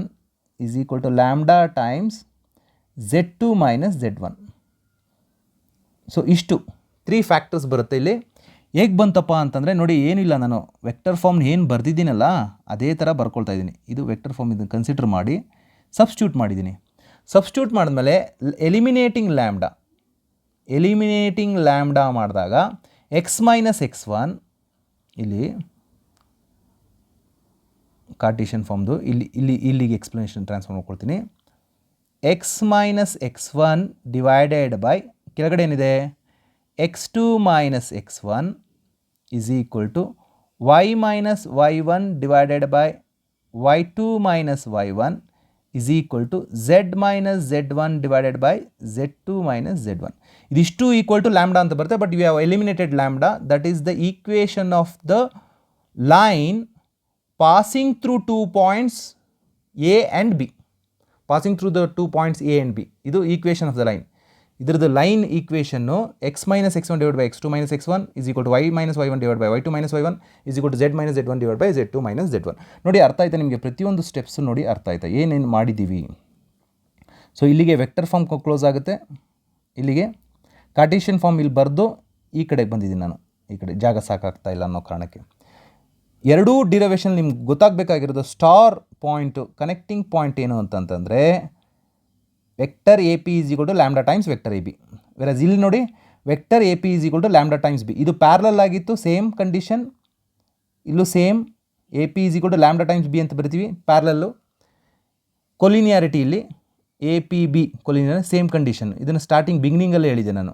is equal to lambda times z2 minus z1. So ಇಷ್ಟು 3 ಫ್ಯಾಕ್ಟರ್ಸ್ ಬರುತ್ತೆ ಇಲ್ಲಿ. ಹೇಗೆ ಬಂತಪ್ಪ ಅಂತಂದರೆ ನೋಡಿ, ಏನಿಲ್ಲ, ನಾನು ವೆಕ್ಟರ್ ಫಾರ್ಮ್ ಏನು ಬರೆದಿದ್ದೀನಲ್ಲ ಅದೇ ಥರ ಬರ್ಕೊಳ್ತಾ ಇದ್ದೀನಿ. ಇದು ವೆಕ್ಟರ್ ಫಾರ್ಮ್, ಇದನ್ನು ಕನ್ಸಿಡರ್ ಮಾಡಿ ಸಬ್ಸ್ಟಿಟ್ಯೂಟ್ ಮಾಡಿದ್ದೀನಿ. ಸಬ್ಸ್ಟಿಟ್ಯೂಟ್ ಮಾಡಿದ್ಮೇಲೆ ಎಲಿಮಿನೇಟಿಂಗ್ ಲ್ಯಾಂಬ್ಡಾ ಮಾಡಿದಾಗ ಎಕ್ಸ್ ಮೈನಸ್ x1 ಇಲ್ಲಿ ಕಾರ್ಟೀಷಿಯನ್ ಫಾರ್ಮ್ದು ಇಲ್ಲಿಗೆ ಎಕ್ಸ್ಪ್ಲನೇಷನ್ ಟ್ರಾನ್ಸ್ಫರ್ ಮಾಡ್ಕೊಳ್ತೀನಿ. X minus x1 divided by ಕೆಳಗಡೆ ಏನಿದೆ? x2 minus x1 is equal to y minus y1 divided by y2 minus y1 is equal to z minus z1 divided by z2 minus z1. ಇದಿಷ್ಟು equal to lambda ಅಂತ ಬರುತ್ತೆ. But we have eliminated lambda. That is the equation of the line passing through 2 points A and B. Passing through the 2 points A and B, ಇದು equation of the line. ಇದ್ರದ್ದು line ಈಕ್ವೇಷನ್ನು X minus x1 divide by x2 minus x1 is equal to y minus y1 divide by y2 minus y1 is equal to z minus z1 divide by z2 minus z1. ನೋಡಿ, ಅರ್ಥ ಆಯ್ತಾ ನಿಮಗೆ? ಪ್ರತಿಯೊಂದು steps ನೋಡಿ ಅರ್ಥ ಆಯ್ತಾ ಏನೇನು ಮಾಡಿದ್ದೀವಿ? ಸೊ ಇಲ್ಲಿಗೆ ವೆಕ್ಟರ್ ಫಾರ್ಮ್ ಕ್ಲೋಸ್ ಆಗುತ್ತೆ. ಇಲ್ಲಿಗೆ ಕಾರ್ಟೀಷಿಯನ್ ಫಾರ್ಮ್ ಇಲ್ಲಿ ಬರೆದು ಈ ಕಡೆ ಬಂದಿದ್ದೀನಿ ನಾನು. ಈ ಕಡೆ ಜಾಗ ಸಾಕಾಗ್ತಾ ಇಲ್ಲ ಅನ್ನೋ ಕಾರಣಕ್ಕೆ ಎರಡೂ ಡಿರೈವೇಷನ್ ನಿಮ್ಗೆ ಗೊತ್ತಾಗಬೇಕಾಗಿರೋದು. ಸ್ಟಾರ್ ಪಾಯಿಂಟು ಕನೆಕ್ಟಿಂಗ್ ಪಾಯಿಂಟ್ ಏನು ಅಂತಂತಂದರೆ vector A P is equal to lambda times vector A B. Versus ಇಲ್ಲಿ ನೋಡಿ, vector A P is equal to lambda times B. ಇದು ಪ್ಯಾರಲಲ್ ಆಗಿತ್ತು, ಸೇಮ್ ಕಂಡೀಷನ್. ಇಲ್ಲೂ same A P is equal to lambda times B ಅಂತ ಬರಿತೀವಿ, parallel. Collinearity ಇಲ್ಲಿ A P B collinearity same condition. ಇದನ್ನು starting ಬಿಗಿನಿಂಗಲ್ಲೇ ಹೇಳಿದೆ ನಾನು.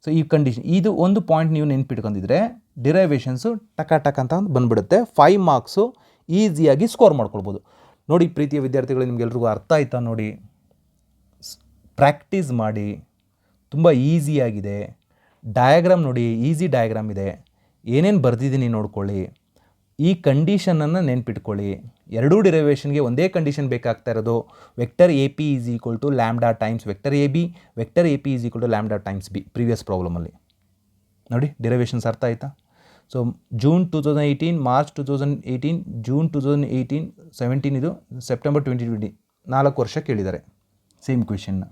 ಸೊ ಈ ಕಂಡೀಷನ್, ಇದು ಒಂದು ಪಾಯಿಂಟ್ ನೀವು ನೆನ್ಪಿಟ್ಕೊಂಡಿದ್ರೆ ಡಿರೈವೇಷನ್ಸು ಟಕ ಅಂತ ಬಂದುಬಿಡುತ್ತೆ. 5 ಮಾರ್ಕ್ಸು ಈಸಿಯಾಗಿ ಸ್ಕೋರ್ ಮಾಡ್ಕೊಳ್ಬೋದು. ನೋಡಿ ಪ್ರೀತಿಯ ವಿದ್ಯಾರ್ಥಿಗಳು, ನಿಮಗೆಲ್ರಿಗೂ ಅರ್ಥ ಆಯ್ತಾ? ನೋಡಿ, ಪ್ರಾಕ್ಟೀಸ್ ಮಾಡಿ, ತುಂಬ ಈಸಿಯಾಗಿದೆ. ಡಯಾಗ್ರಾಮ್ ನೋಡಿ, ಈಸಿ ಡಯಾಗ್ರಾಮ್ ಇದೆ. ಏನೇನು ಬರೆದಿದ್ದೀನಿ ನೋಡ್ಕೊಳ್ಳಿ. ಈ ಕಂಡೀಷನನ್ನು ನೆನ್ಪಿಟ್ಕೊಳ್ಳಿ. ಎರಡೂ ಡಿರೈವೇಷನ್ಗೆ ಒಂದೇ ಕಂಡೀಷನ್ ಬೇಕಾಗ್ತಾ ಇರೋದು. Vector A P is equal to lambda times vector A B, vector A P is equal to lambda times B. Previous ಪ್ರಾಬ್ಲಮಲ್ಲಿ ನೋಡಿ ಡಿರೈವೇಷನ್ಸ್ ಅರ್ಥ ಆಯಿತಾ? ಸೊ ಜೂನ್ 2018, ಮಾರ್ಚ್ 2018, ಜೂನ್ 2018, 17 ಇದು ಸೆಪ್ಟೆಂಬರ್ 2020, 4 ವರ್ಷ ಕೇಳಿದ್ದಾರೆ ಸೇಮ್ ಕ್ವೆಶನ್ನ.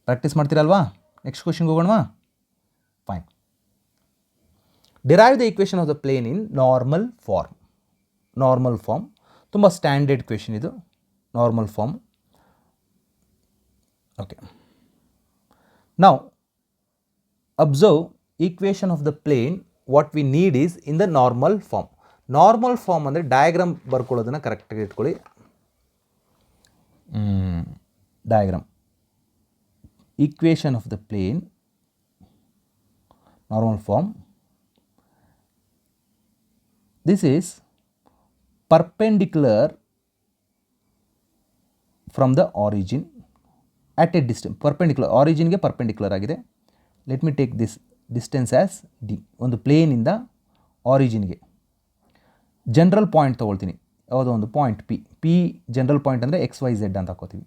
ಪ್ರಾಕ್ಟೀಸ್ ಮಾಡ್ತೀರಲ್ವಾ? ನೆಕ್ಸ್ಟ್ ಕ್ವೆಶನ್ಗೆ ಹೋಗೋಣವಾ? Fine. Derive the equation of the plane in normal form. ತುಂಬ ಸ್ಟ್ಯಾಂಡರ್ಡ್ ಕ್ವೆಶನ್ ಇದು, ನಾರ್ಮಲ್ ಫಾರ್ಮ್. ಓಕೆ, ನಾವು observe equation of the plane. What we need is in the normal form. Normal form ಅಂದರೆ diagram ಬರ್ಕೊಳ್ಳೋದನ್ನು ಕರೆಕ್ಟಾಗಿ ಇಟ್ಕೊಳ್ಳಿ. Diagram, equation of the plane, normal form. This is perpendicular from the origin at a distance, perpendicular ಆರಿಜಿನ್ಗೆ perpendicular ಆಗಿದೆ. Let me take this distance as D. ಒಂದು ಪ್ಲೇನಿಂದ ಆರಿಜಿನ್ಗೆ general point ತೊಗೊಳ್ತೀನಿ, ಯಾವುದೋ ಒಂದು ಪಾಯಿಂಟ್ ಪಿ ಜನರಲ್ ಪಾಯಿಂಟ್ ಅಂದರೆ XYZ ಅಂತ ಹಾಕೋತೀವಿ.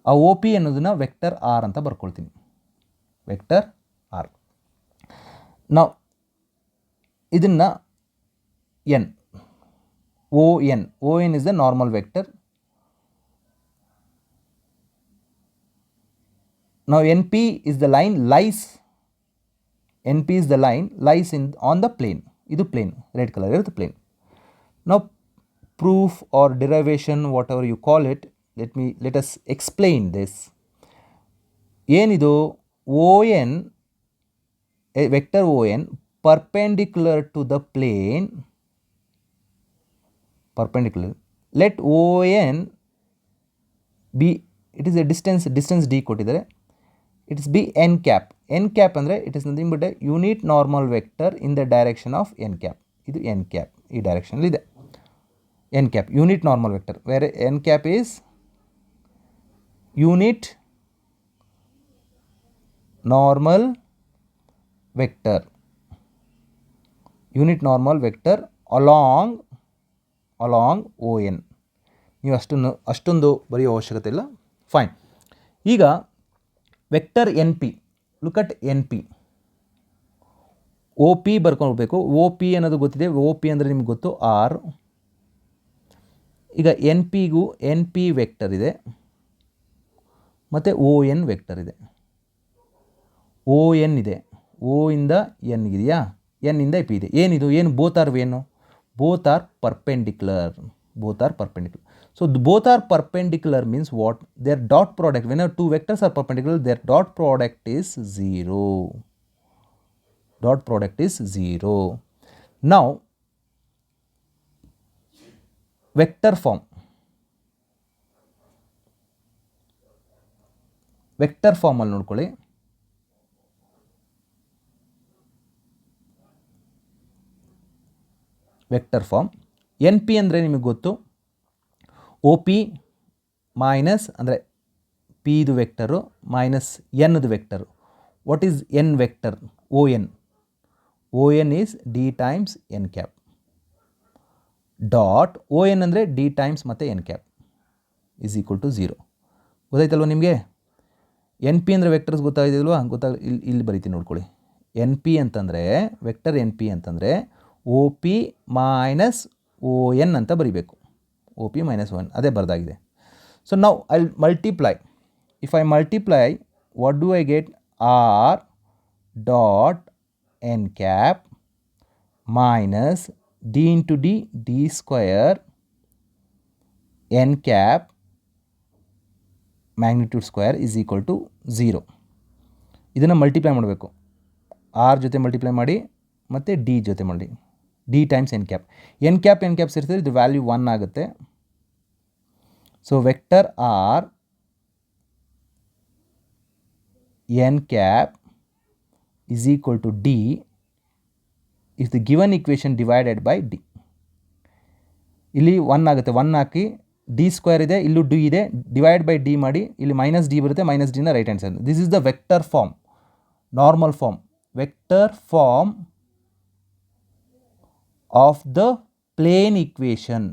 ಆ OP ಅನ್ನೋದನ್ನು ವೆಕ್ಟರ್ ಆರ್ ಅಂತ ಬರ್ಕೊಳ್ತೀನಿ, ವೆಕ್ಟರ್ ಆರ್. ನಾವು ಇದನ್ನು n, ON is the normal vector. Now NP is the line lies on the plane. ಇದು plane, red color ಇರುತ್ತೆ plane. Now proof or derivation, whatever you call it, let us explain this. ಏನಿದು ON, a vector ON perpendicular to the plane, perpendicular. Let ON be, it is a distance d ಕೊಟ್ಟಿದ್ದಾರೆ. It is be n cap. n cap ಅಂದರೆ it is nothing but a unit normal vector in the direction of n cap. ಇದು n cap ಈ ಡೈರೆಕ್ಷನಲ್ಲಿ ಇದೆ. n cap unit normal vector, where n cap is unit normal vector, unit normal vector along ON. ನೀವು ಅಷ್ಟೊಂದು ಬರೆಯೋ ಅವಶ್ಯಕತೆ ಇಲ್ಲ. Fine. ಈಗ vector NP, look at NP. OP ಬರ್ಕೊಳ್ಬೇಕು. OP ಅನ್ನೋದು ಗೊತ್ತಿದೆ, OP ಅಂದರೆ ನಿಮ್ಗೆ ಗೊತ್ತು R. ಈಗ NPಗೂ NP ವೆಕ್ಟರ್ ಇದೆ ಮತ್ತು ON ವೆಕ್ಟರ್ ಇದೆ. ON ಇದೆ, O ಇಂದ N ಇದೆಯಾ, N ಇಂದ P ಇದೆ. ಏನಿದು, ಏನು ಬೋತ್ ಆರ್ ಏನು, both are perpendicular. So both are perpendicular means what? Their dot product, whenever two vectors are perpendicular, their dot product is 0. Now vector form ಅಲ್ಲಿ ನೋಡ್ಕೊಳ್ಳಿ. ವೆಕ್ಟರ್ ಫಾರ್ಮ್ NP ಅಂದರೆ ನಿಮಗೆ ಗೊತ್ತು, OP ಮೈನಸ್ ಅಂದರೆ Pದು vector minus Nದು vector. What is N vector? ON is D times N cap dot ON ಅಂದರೆ D times ಮತ್ತು N cap is equal to 0. ಗೊತ್ತಾಯ್ತಲ್ವ ನಿಮಗೆ? NP ಅಂದರೆ ವೆಕ್ಟರ್ಸ್ ಗೊತ್ತಾಗಿದೆಯಲ್ವಾ? ಇಲ್ಲಿ ಬರೀತೀನಿ ನೋಡ್ಕೊಳ್ಳಿ. NP ಅಂತಂದರೆ ವೆಕ್ಟರ್ NP ಅಂತಂದರೆ OP ಮೈನಸ್ ON ಅಂತ ಬರೀಬೇಕು. OP minus 1, ಅದೇ ಬರ್ದಾಗಿದೆ. ಸೊ ನಾವು I'll multiply. If I multiply, what do I get? R dot n cap minus D into D square n cap magnitude square is equal to 0. ಇದನ್ನು multiply ಮಾಡಬೇಕು. R ಜೊತೆ multiply ಮಾಡಿ ಮತ್ತು D ಜೊತೆ ಮಾಡಿ, D times n cap. n cap ಸೇರಿಸಿದ್ರೆ ಇದು value 1 ಆಗುತ್ತೆ. So vector R n cap is equal to D if the given equation divided by D. ಇಲ್ಲಿ 1 ಆಗುತ್ತೆ, 1 ಹಾಕಿ D ಸ್ಕ್ವೇರ್ ಇದೆ, ಇಲ್ಲೂ D ಇದೆ, ಡಿವೈಡ್ ಬೈ D ಮಾಡಿ, ಇಲ್ಲಿ ಮೈನಸ್ D ಬರುತ್ತೆ, ಮೈನಸ್ ಡಿನ right hand side. This is the vector form, normal form, vector form of the plane equation.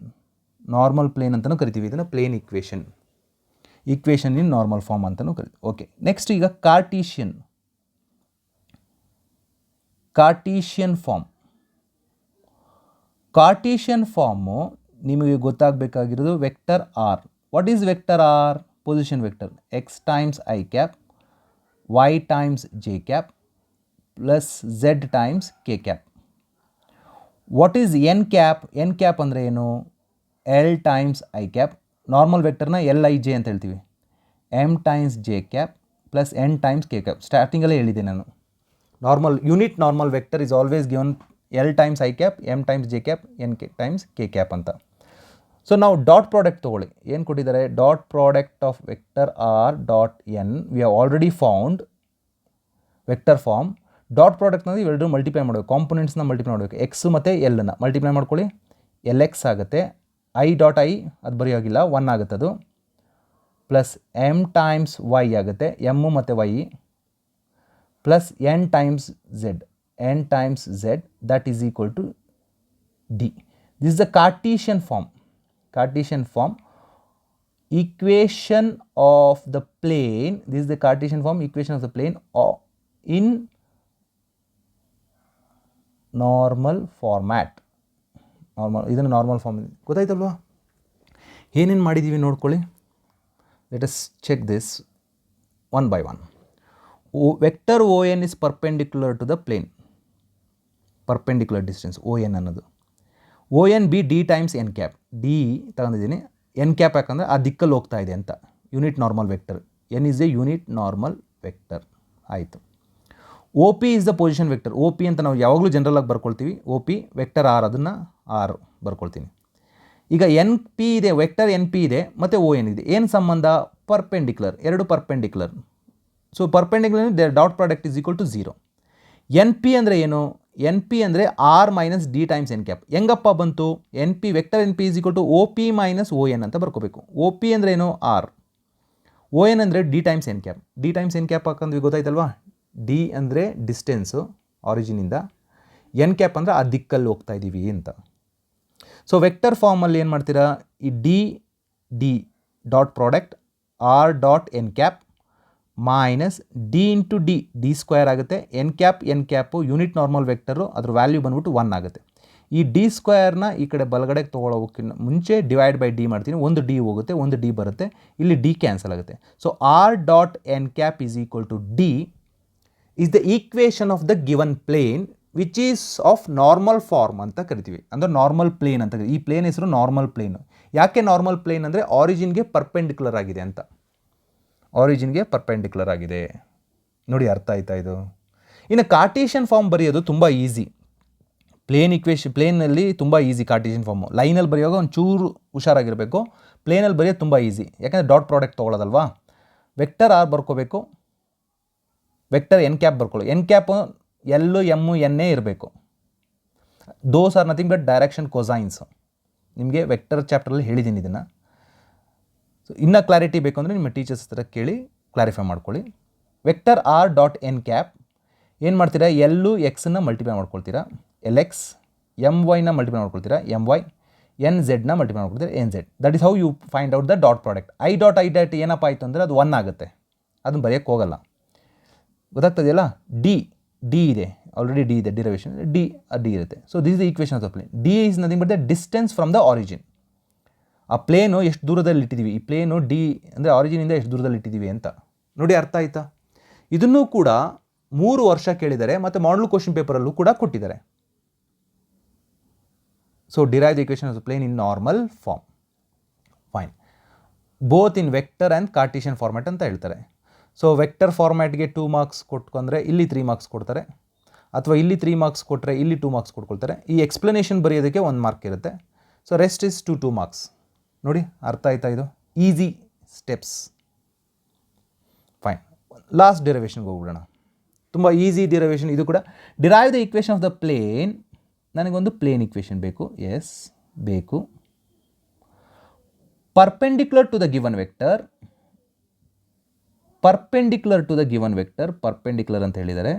Normal plane ಅಂತಲೂ ಕರಿತೀವಿ ಇದನ್ನು, plane equation in normal form ಅಂತಲೂ ಕರಿತೀವಿ. ಓಕೆ, ನೆಕ್ಸ್ಟ್ ಈಗ ಕಾರ್ಟೀಷಿಯನ್ ಫಾರ್ಮ್. ಕಾರ್ಟೀಷಿಯನ್ ಫಾರ್ಮು ನಿಮಗೆ ಗೊತ್ತಾಗಬೇಕಾಗಿರೋದು vector R. What is vector R? Position vector. x times i cap, y times j cap plus z times k cap. What is N cap? N cap ಅಂದರೆ ಏನು? L times I cap. Normal ವೆಕ್ಟರ್ನ LIJ ಅಂತ ಹೇಳ್ತೀವಿ. M times J cap plus N times K cap. ಸ್ಟಾರ್ಟಿಂಗಲ್ಲೇ ಹೇಳಿದೆ ನಾನು, unit normal vector is always given L times I cap, M times J cap, N times K cap ಅಂತ. So ನಾವು dot product ತೊಗೊಳ್ಳಿ. ಏನು ಕೊಟ್ಟಿದ್ದಾರೆ? Dot product of vector R dot N. We have already found vector form. Dot ಪ್ರಾಡಕ್ಟ್ನಲ್ಲಿ ಇವೆರಡು multiply ಮಾಡಬೇಕು, ಕಾಂಪೊನೆಂಟ್ಸ್ನ multiply ಮಾಡಬೇಕು. ಎಕ್ಸ್ ಮತ್ತು ಎಲ್ನ ಮಲ್ಟಿಪ್ಲೈ ಮಾಡ್ಕೊಳ್ಳಿ, LX ಆಗುತ್ತೆ. ಐ ಡಾಟ್ ಐ ಅದು ಬರೆಯೋಗಿಲ್ಲ, 1 ಆಗುತ್ತೆ ಅದು, ಪ್ಲಸ್ ಎಮ್ ಟೈಮ್ಸ್ ವೈ ಆಗುತ್ತೆ, ಎಮ್ಮು ಮತ್ತು Y, plus N times Z that is equal to D. This is the Cartesian form equation of the plane. This is the Cartesian form equation of the plane in normal format. ಇದನ್ನು normal form ಗೊತ್ತಾಯ್ತಲ್ವಾ? ಏನೇನು ಮಾಡಿದ್ದೀವಿ ನೋಡ್ಕೊಳ್ಳಿ. Let us check this one by one. Vector O N is perpendicular to the plane, perpendicular distance O N ಅನ್ನೋದು. O N be D times N cap, D ತಗೊಂಡಿದ್ದೀನಿ, N cap ಯಾಕಂದರೆ ಆ ದಿಕ್ಕಲ್ಲಿ ಹೋಗ್ತಾ ಇದೆ ಅಂತ, unit normal vector, N is a unit normal vector. ಆಯಿತು. O P is the position vector. O P ಅಂತ ನಾವು ಯಾವಾಗಲೂ ಜನರಲಾಗಿ ಬರ್ಕೊಳ್ತೀವಿ. ಒ ಪಿ ವೆಕ್ಟರ್ ಆರ್, ಅದನ್ನು ಆರ್ ಬರ್ಕೊಳ್ತೀನಿ. ಈಗ ಎನ್ ಪಿ ಇದೆ, ವೆಕ್ಟರ್ ಎನ್ ಪಿ ಇದೆ ಮತ್ತು ಓ ಎನ್ ಇದೆ. ಏನು ಸಂಬಂಧ? ಪರ್ಪೆಂಡಿಕ್ಯುಲರ್, ಎರಡು perpendicular. So perpendicular dot product is equal to 0. N p ಅಂದರೆ ಏನು? ಎನ್ ಪಿ ಅಂದರೆ r minus d times N cap. ಹೆಂಗಪ್ಪ ಬಂತು? N p vector n p is equal to o P minus o n ಅಂತ ಬರ್ಕೋಬೇಕು. O P ಅಂದರೆ ಏನು? R. O n ಅಂದರೆ D times N cap. D times N cap ಹಾಕಂದ್ವಿ, ಗೊತ್ತಾಯ್ತಲ್ವಾ? D ಅಂದರೆ ಡಿಸ್ಟೆನ್ಸು ಆರಿಜಿನಿಂದ, ಎನ್ ಕ್ಯಾಪ್ ಅಂದರೆ ಆ ದಿಕ್ಕಲ್ಲಿ ಹೋಗ್ತಾ ಇದ್ದೀವಿ ಅಂತ. ಸೊ ವೆಕ್ಟರ್ ಫಾರ್ಮಲ್ಲಿ ಏನು ಮಾಡ್ತೀರಾ? ಈ D dot product R dot N cap minus D into D square ಆಗುತ್ತೆ. N cap unit normal vector, ಅದ್ರ ವ್ಯಾಲ್ಯೂ ಬಂದ್ಬಿಟ್ಟು 1 ಆಗುತ್ತೆ. ಈ ಡಿ ಸ್ಕ್ವೇರ್ನ ಈ ಕಡೆ ಬಲಗಡೆಗೆ ತೊಗೊಳ್ಳೋಕ್ಕಿಂತ ಮುಂಚೆ ಡಿವೈಡ್ ಬೈ ಡಿ ಮಾಡ್ತೀನಿ. ಒಂದು ಡಿ ಹೋಗುತ್ತೆ, ಒಂದು ಡಿ ಬರುತ್ತೆ, ಇಲ್ಲಿ ಡಿ ಕ್ಯಾನ್ಸಲ್ ಆಗುತ್ತೆ. So r dot N cap is equal to d is the equation of the given plane which is of normal form ಅಂತ ಕರಿತೀವಿ. ಅಂದರೆ ನಾರ್ಮಲ್ ಪ್ಲೇನ್ ಅಂತ. ಈ ಪ್ಲೇನ್ ಹೆಸರು ನಾರ್ಮಲ್ ಪ್ಲೇನು. ಯಾಕೆ ನಾರ್ಮಲ್ ಪ್ಲೇನ್ ಅಂದರೆ ಆರಿಜಿನ್ಗೆ ಪರ್ಪೆಂಡಿಕ್ಯುಲರ್ ಆಗಿದೆ ಅಂತ. ಆರಿಜಿನ್ಗೆ ಪರ್ಪೆಂಡಿಕ್ಯುಲರ್ ಆಗಿದೆ. ನೋಡಿ, ಅರ್ಥ ಆಯ್ತಾ ಇದು? ಇನ್ನು ಕಾರ್ಟೀಷಿಯನ್ ಫಾರ್ಮ್ ಬರೆಯೋದು ತುಂಬ ಈಸಿ. ಪ್ಲೇನಲ್ಲಿ ತುಂಬ ಈಸಿ ಕಾರ್ಟೀಷಿಯನ್ ಫಾರ್ಮು. ಲೈನಲ್ಲಿ ಬರೆಯುವಾಗ ಒಂದು ಚೂರು ಹುಷಾರಾಗಿರಬೇಕು. ಪ್ಲೇನಲ್ಲಿ ಬರೆಯೋದು ತುಂಬ ಈಸಿ, ಯಾಕಂದರೆ ಡಾಟ್ ಪ್ರಾಡಕ್ಟ್ ತೊಗೊಳ್ಳೋದಲ್ವಾ. ವೆಕ್ಟರ್ ಆರ್ ಬರ್ಕೋಬೇಕು, ವೆಕ್ಟರ್ ಎನ್ ಕ್ಯಾಪ್ ಬರ್ಕೊಳ್ಳಿ. ಎನ್ ಕ್ಯಾಪು ಎಲ್ಲು ಎಮ್ಮು ಎನ್ನೇ ಇರಬೇಕು. Those are nothing but direction cosines. ನಿಮಗೆ ವೆಕ್ಟರ್ ಚಾಪ್ಟರಲ್ಲಿ ಹೇಳಿದ್ದೀನಿ ಇದನ್ನು. ಸೊ ಇನ್ನೂ ಕ್ಲಾರಿಟಿ ಬೇಕು ಅಂದರೆ ನಿಮ್ಮ ಟೀಚರ್ಸ್ ಹತ್ರ ಕೇಳಿ ಕ್ಲಾರಿಫೈ ಮಾಡ್ಕೊಳ್ಳಿ. Vector R dot N cap ಏನು ಮಾಡ್ತೀರಾ? ಎಲ್ಲು ಎಕ್ಸನ್ನು ಮಲ್ಟಿಪ್ಲೈ ಮಾಡ್ಕೊಳ್ತೀರಾ, ಎಲ್ ಎಕ್ಸ್, ಎಮ್ ವೈನ ಮಲ್ಟಿಪ್ಲೈ ಮಾಡ್ಕೊಳ್ತೀರಾ, ಎಮ್ ವೈ, ಎನ್ ಝೆಡ್ನ ಮಲ್ಟಿಪ್ಲೈ ಮಾಡ್ಕೊಳ್ತೀರಾ, N Z. That is how you find out the dot product. I dot ಏನಪ್ಪ ಆಯಿತು ಅಂದರೆ ಅದು 1 ಆಗುತ್ತೆ, ಅದನ್ನು ಬರೆಯೋಕ್ಕೆ ಹೋಗಲ್ಲ. ಗೊತ್ತಾಗ್ತದೆಯಲ್ಲ? ಡಿ ಇದೆ, ಆಲ್ರೆಡಿ ಡಿ ಇದೆ, ಡಿರೈವೇಷನ್ ಡಿ ಇರುತ್ತೆ. So this is the equation of the plane. D is nothing but the distance from the origin. ಆ ಪ್ಲೇನು ಎಷ್ಟು ದೂರದಲ್ಲಿ ಇಟ್ಟಿದ್ದೀವಿ, ಈ ಪ್ಲೇನು ಡಿ ಅಂದರೆ ಆರಿಜಿನಿಂದ ಎಷ್ಟು ದೂರದಲ್ಲಿ ಇಟ್ಟಿದ್ದೀವಿ ಅಂತ. ನೋಡಿ, ಅರ್ಥ ಆಯ್ತಾ? ಇದನ್ನೂ ಕೂಡ 3 ವರ್ಷ ಕೇಳಿದ್ದಾರೆ ಮತ್ತು ಮಾಡಲ್ ಕ್ವಶನ್ ಪೇಪರಲ್ಲೂ ಕೂಡ ಕೊಟ್ಟಿದ್ದಾರೆ. So derive the equation of the plane in normal form. Fine. Both in vector and Cartesian format ಅಂತ ಹೇಳ್ತಾರೆ. ಸೊ ವೆಕ್ಟರ್ ಫಾರ್ಮ್ಯಾಟ್ಗೆ 2 ಮಾರ್ಕ್ಸ್ ಕೊಟ್ಕೊಂಡ್ರೆ ಇಲ್ಲಿ 3 ಮಾರ್ಕ್ಸ್ ಕೊಡ್ತಾರೆ, ಅಥವಾ ಇಲ್ಲಿ 3 ಮಾರ್ಕ್ಸ್ ಕೊಟ್ಟರೆ ಇಲ್ಲಿ 2 ಮಾರ್ಕ್ಸ್ ಕೊಟ್ಕೊಳ್ತಾರೆ. ಈ ಎಕ್ಸ್ಪ್ಲನೇಷನ್ ಬರೆಯೋದಕ್ಕೆ 1 ಮಾರ್ಕ್ ಇರುತ್ತೆ. So rest is 2 marks. ನೋಡಿ, ಅರ್ಥ ಆಯ್ತಾ? ಇದು ಈಸಿ ಸ್ಟೆಪ್ಸ್. ಫೈನ್. ಲಾಸ್ಟ್ ಡಿರೈವೇಷನ್ಗೆ ಹೋಗ್ಬಿಡೋಣ. ತುಂಬ ಈಸಿ ಡಿರೈವೇಷನ್ ಇದು ಕೂಡ. Derive the equation of the plane. ನನಗೊಂದು ಪ್ಲೇನ್ ಈಕ್ವೇಷನ್ ಬೇಕು. ಎಸ್, ಬೇಕು. Perpendicular to the given vector. Perpendicular to the given vector. Perpendicular ಅಂತ ಹೇಳಿದರೆ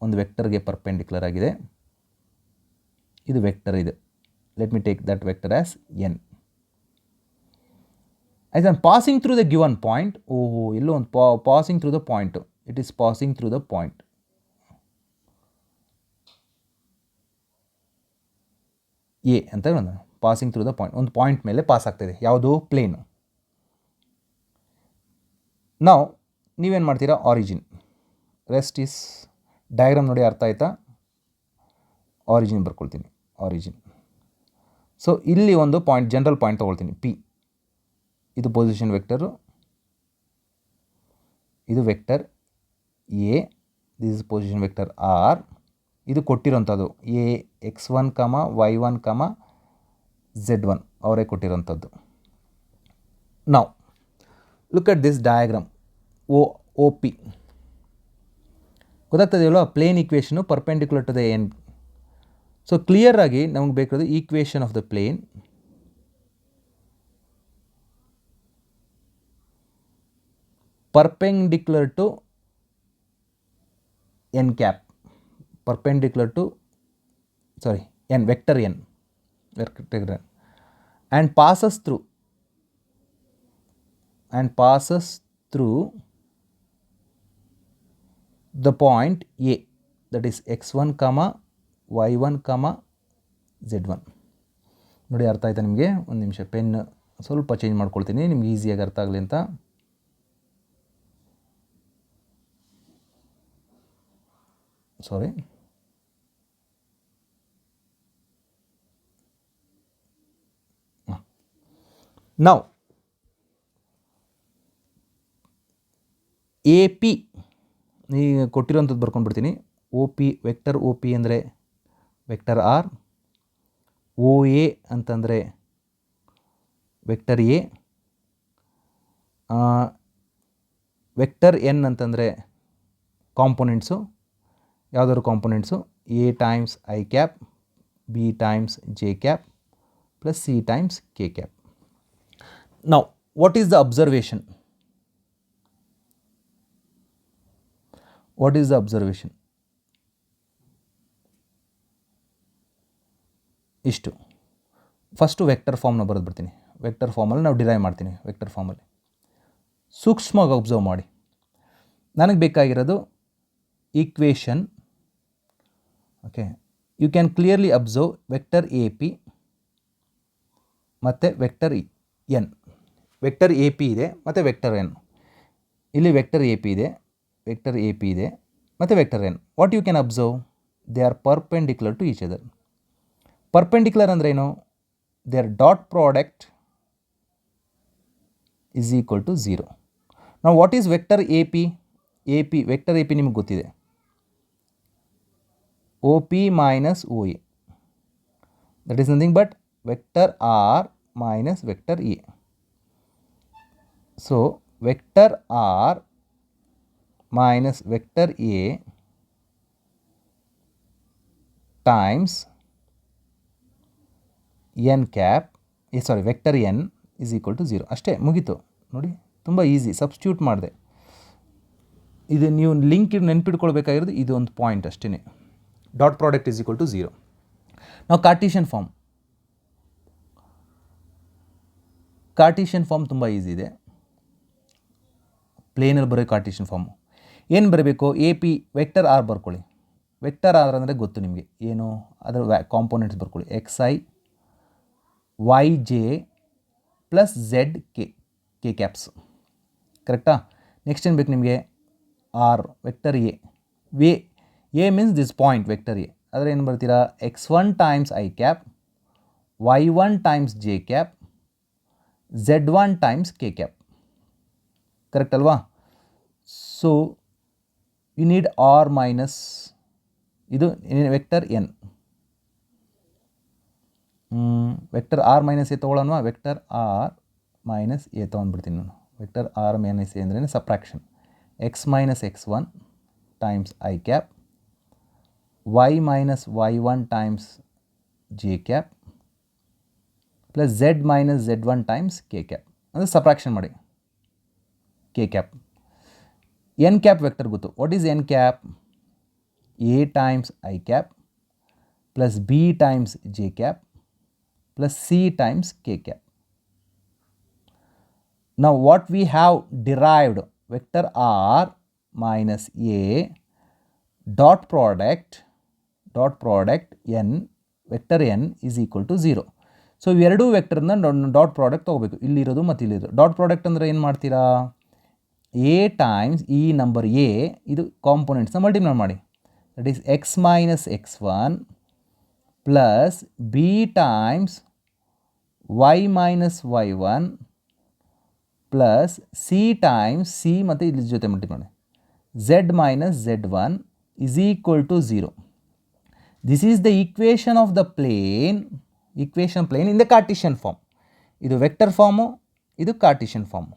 ಒಂದು ವೆಕ್ಟರ್ಗೆ ಪರ್ಪೆಂಡಿಕ್ಯುಲರ್ ಆಗಿದೆ. ಇದು ವೆಕ್ಟರ್ ಇದೆ. Let me take that vector as n. as I'm passing through the given point. ಎಲ್ಲೋ ಒಂದು passing through the point. It is passing through the point. A ಅಂತ ಒಂದು ಪಾಸಿಂಗ್ ಥ್ರೂ ದ ಪಾಯಿಂಟ್. ಒಂದು point ಮೇಲೆ pass ಆಗ್ತಾಯಿದೆ. ಯಾವುದು? Plain. ನಾವು ನೀವೇನು ಮಾಡ್ತೀರಾ? ಆರಿಜಿನ್. ರೆಸ್ಟ್ ಈಸ್ ಡಯಾಗ್ರಾಮ್ ನೋಡಿ, ಅರ್ಥ ಆಯ್ತಾ? ಆರಿಜಿನ್ ಬರ್ಕೊಳ್ತೀನಿ. ಆರಿಜಿನ್. ಸೊ ಇಲ್ಲಿ ಒಂದು ಪಾಯಿಂಟ್, ಜನರಲ್ ಪಾಯಿಂಟ್ ತೊಗೊಳ್ತೀನಿ, ಪಿ. ಇದು ಪೊಸಿಷನ್ ವೆಕ್ಟರು, ಇದು vector A, this is position vector R. ಇದು ಕೊಟ್ಟಿರೋಂಥದ್ದು ಎ x1, y1, z1 ಅವರೇ ಕೊಟ್ಟಿರೋಂಥದ್ದು. ನಾವು look at this diagram. O P ಗೊತ್ತಾಗ್ತದೆಯಲ್ವ? Plane equation perpendicular to the N. So clear ಆಗಿ ನಮಗೆ ಬೇಕಾದ equation of the plane perpendicular to n cap, perpendicular to n, vector n, and passes through the point A, that is x1, y1, z1. ನೋಡಿ ಅರ್ಥ ಆಯ್ತಾ ನಿಮಗೆ? ಒಂದು ನಿಮಿಷ pen ಸ್ವಲ್ಪ ಚೇಂಜ್ ಮಾಡ್ಕೊಳ್ತೀನಿ ನಿಮ್ಗೆ ಈಸಿಯಾಗಿ ಅರ್ಥ ಆಗಲಿ ಅಂತ. ಸಾರಿ, ನಾವು ಎ ಪಿ ಈಗ ಕೊಟ್ಟಿರೋಂಥದ್ದು ಬರ್ಕೊಂಡ್ಬಿಡ್ತೀನಿ. O P, vector O P ಅಂದರೆ ವೆಕ್ಟರ್ ಆರ್, ಒ ಎ ಅಂತಂದರೆ ವೆಕ್ಟರ್ ಎ, ವೆಕ್ಟರ್ ಎನ್ ಅಂತಂದರೆ ಕಾಂಪೊನೆಂಟ್ಸು, ಯಾವುದಾದ್ರು components A times I cap, B times J cap plus C times K cap. Now what is the observation? What is the observation? ಇಷ್ಟು first vector ಫಾರ್ಮ್ನ ಬರೆದು ಬಿಡ್ತೀನಿ. Vector ಫಾರ್ಮಲ್ಲಿ ನಾವು derive ಮಾಡ್ತೀನಿ. Vector ಫಾರ್ಮಲ್ಲಿ ಸೂಕ್ಷ್ಮವಾಗಿ ಅಬ್ಸರ್ವ್ ಮಾಡಿ. ನನಗೆ ಬೇಕಾಗಿರೋದು equation. Okay, you can clearly observe vector A P ಮತ್ತು vector N. Vector A P ಇದೆ ಮತ್ತು ವೆಕ್ಟರ್ ಎನ್. ಇಲ್ಲಿ ವೆಕ್ಟರ್ ಎ ಪಿ ಇದೆ, ವೆಕ್ಟರ್ ಎ ಪಿ ಇದೆ ಮತ್ತು vector N. What you can observe? They are perpendicular to each other. Perpendicular ಅಂದ್ರೇನು? Their dot product is equal to 0. ನಾವು what is vector A P? Vector A P ನಿಮಗೆ ಗೊತ್ತಿದೆ, O P minus O A, that is nothing but vector R minus vector A. So vector r minus vector A times n cap, vector n is equal to 0. ಅಷ್ಟೇ, ಮುಗೀತು. ನೋಡಿ, ತುಂಬ easy. Substitute ಮಾಡಿದೆ. ಇದು ನೀವು link ನೆನ್ಪಿಟ್ಕೊಳ್ಬೇಕಾಗಿರೋದು ಇದು ಒಂದು point ಅಷ್ಟೇ. Dot product is equal to 0. ನಾವು ಕಾರ್ಟೀಷಿಯನ್ ಫಾರ್ಮ್ ತುಂಬ ಈಸಿ ಇದೆ. ಪ್ಲೇನಲ್ಲಿ ಬರೋ ಕಾರ್ಟೀಷಿಯನ್ ಫಾರ್ಮು ಏನು ಬರಬೇಕು? ಎ ಪಿ ವೆಕ್ಟರ್ ಆರ್ ಬರ್ಕೊಳ್ಳಿ. ವೆಕ್ಟರ್ ಆರ್ ಅಂದರೆ ಗೊತ್ತು ನಿಮಗೆ ಏನು, ಅದರ ಕಾಂಪೋನೆಂಟ್ಸ್ ಬರ್ಕೊಳ್ಳಿ. X I Y J plus Z K caps. ಕರೆಕ್ಟಾ? ನೆಕ್ಸ್ಟ್ ಏನು ಬೇಕು ನಿಮಗೆ? R vector A means this point vector A. ಆದರೆ ಏನು ಬರ್ತೀರಾ? x1 times I cap, y1 times J cap, z1 times K cap. Correct ಅಲ್ವಾ? So you need R minus ಇದು vector N. Vector R minus A ತೊಗೊಳ್ಳೋಣ. Vector R minus A ತೊಗೊಂಡ್ಬಿಡ್ತೀನಿ ನಾನು. Vector R minus A ಅಂದ್ರೆ subtraction. X minus x1 times I cap, Y minus y1 times J cap plus Z minus z1 times K cap. ಅಂದರೆ subtraction ಮಾಡಿ K cap. N cap vector ಗೊತ್ತು. What is N cap? A times I cap plus B times J cap plus C times K cap. Now what we have derived, vector r minus a dot product n vector n is equal to 0. So ಇವೆರಡೂ ವೆಕ್ಟರ್ನ dot product ತೊಗೋಬೇಕು. ಇಲ್ಲಿರೋದು ಮತ್ತು ಇಲ್ಲಿರೋದು dot product ಅಂದರೆ ಏನು ಮಾಡ್ತೀರಾ? A times ಈ ನಂಬರ್ ಎ ಇದು ಕಾಂಪೊನೆಂಟ್ಸ್ನ ಮಲ್ಟಿಪ್ಲೈ ಮಾಡಿ. That is x minus x1 plus B times y minus y1 plus C times c ಮತ್ತು ಇದ್ರ ಜೊತೆ ಮಲ್ಟಿಪ್ಲೈ ಮಾಡಿ z minus z1 is equal to 0. This is the equation of the plane in the Cartesian form. ಇದು vector form, ಇದು Cartesian form,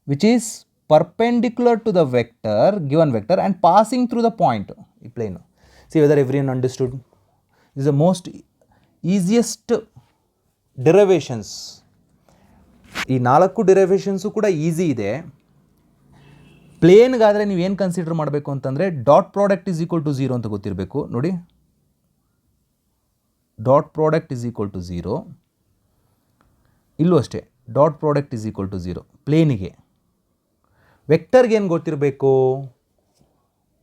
which is perpendicular to the vector, given vector, and passing through the point, ಈ plane. See whether everyone understood. This is the most easiest derivations. ಈ 4 ಡಿರೈವೇಷನ್ಸು ಕೂಡ easy ಇದೆ. ಪ್ಲೇನ್ಗಾದರೆ ನೀವು ಏನು consider ಮಾಡಬೇಕು ಅಂತಂದರೆ dot product is equal to 0 ಅಂತ ಗೊತ್ತಿರಬೇಕು. ನೋಡಿ, dot product is equal to 0. ಇಲ್ಲೂ ಅಷ್ಟೇ, dot product is equal to 0 ಪ್ಲೇನಿಗೆ. ವೆಕ್ಟರ್ಗೆ ಏನು ಗೊತ್ತಿರಬೇಕು?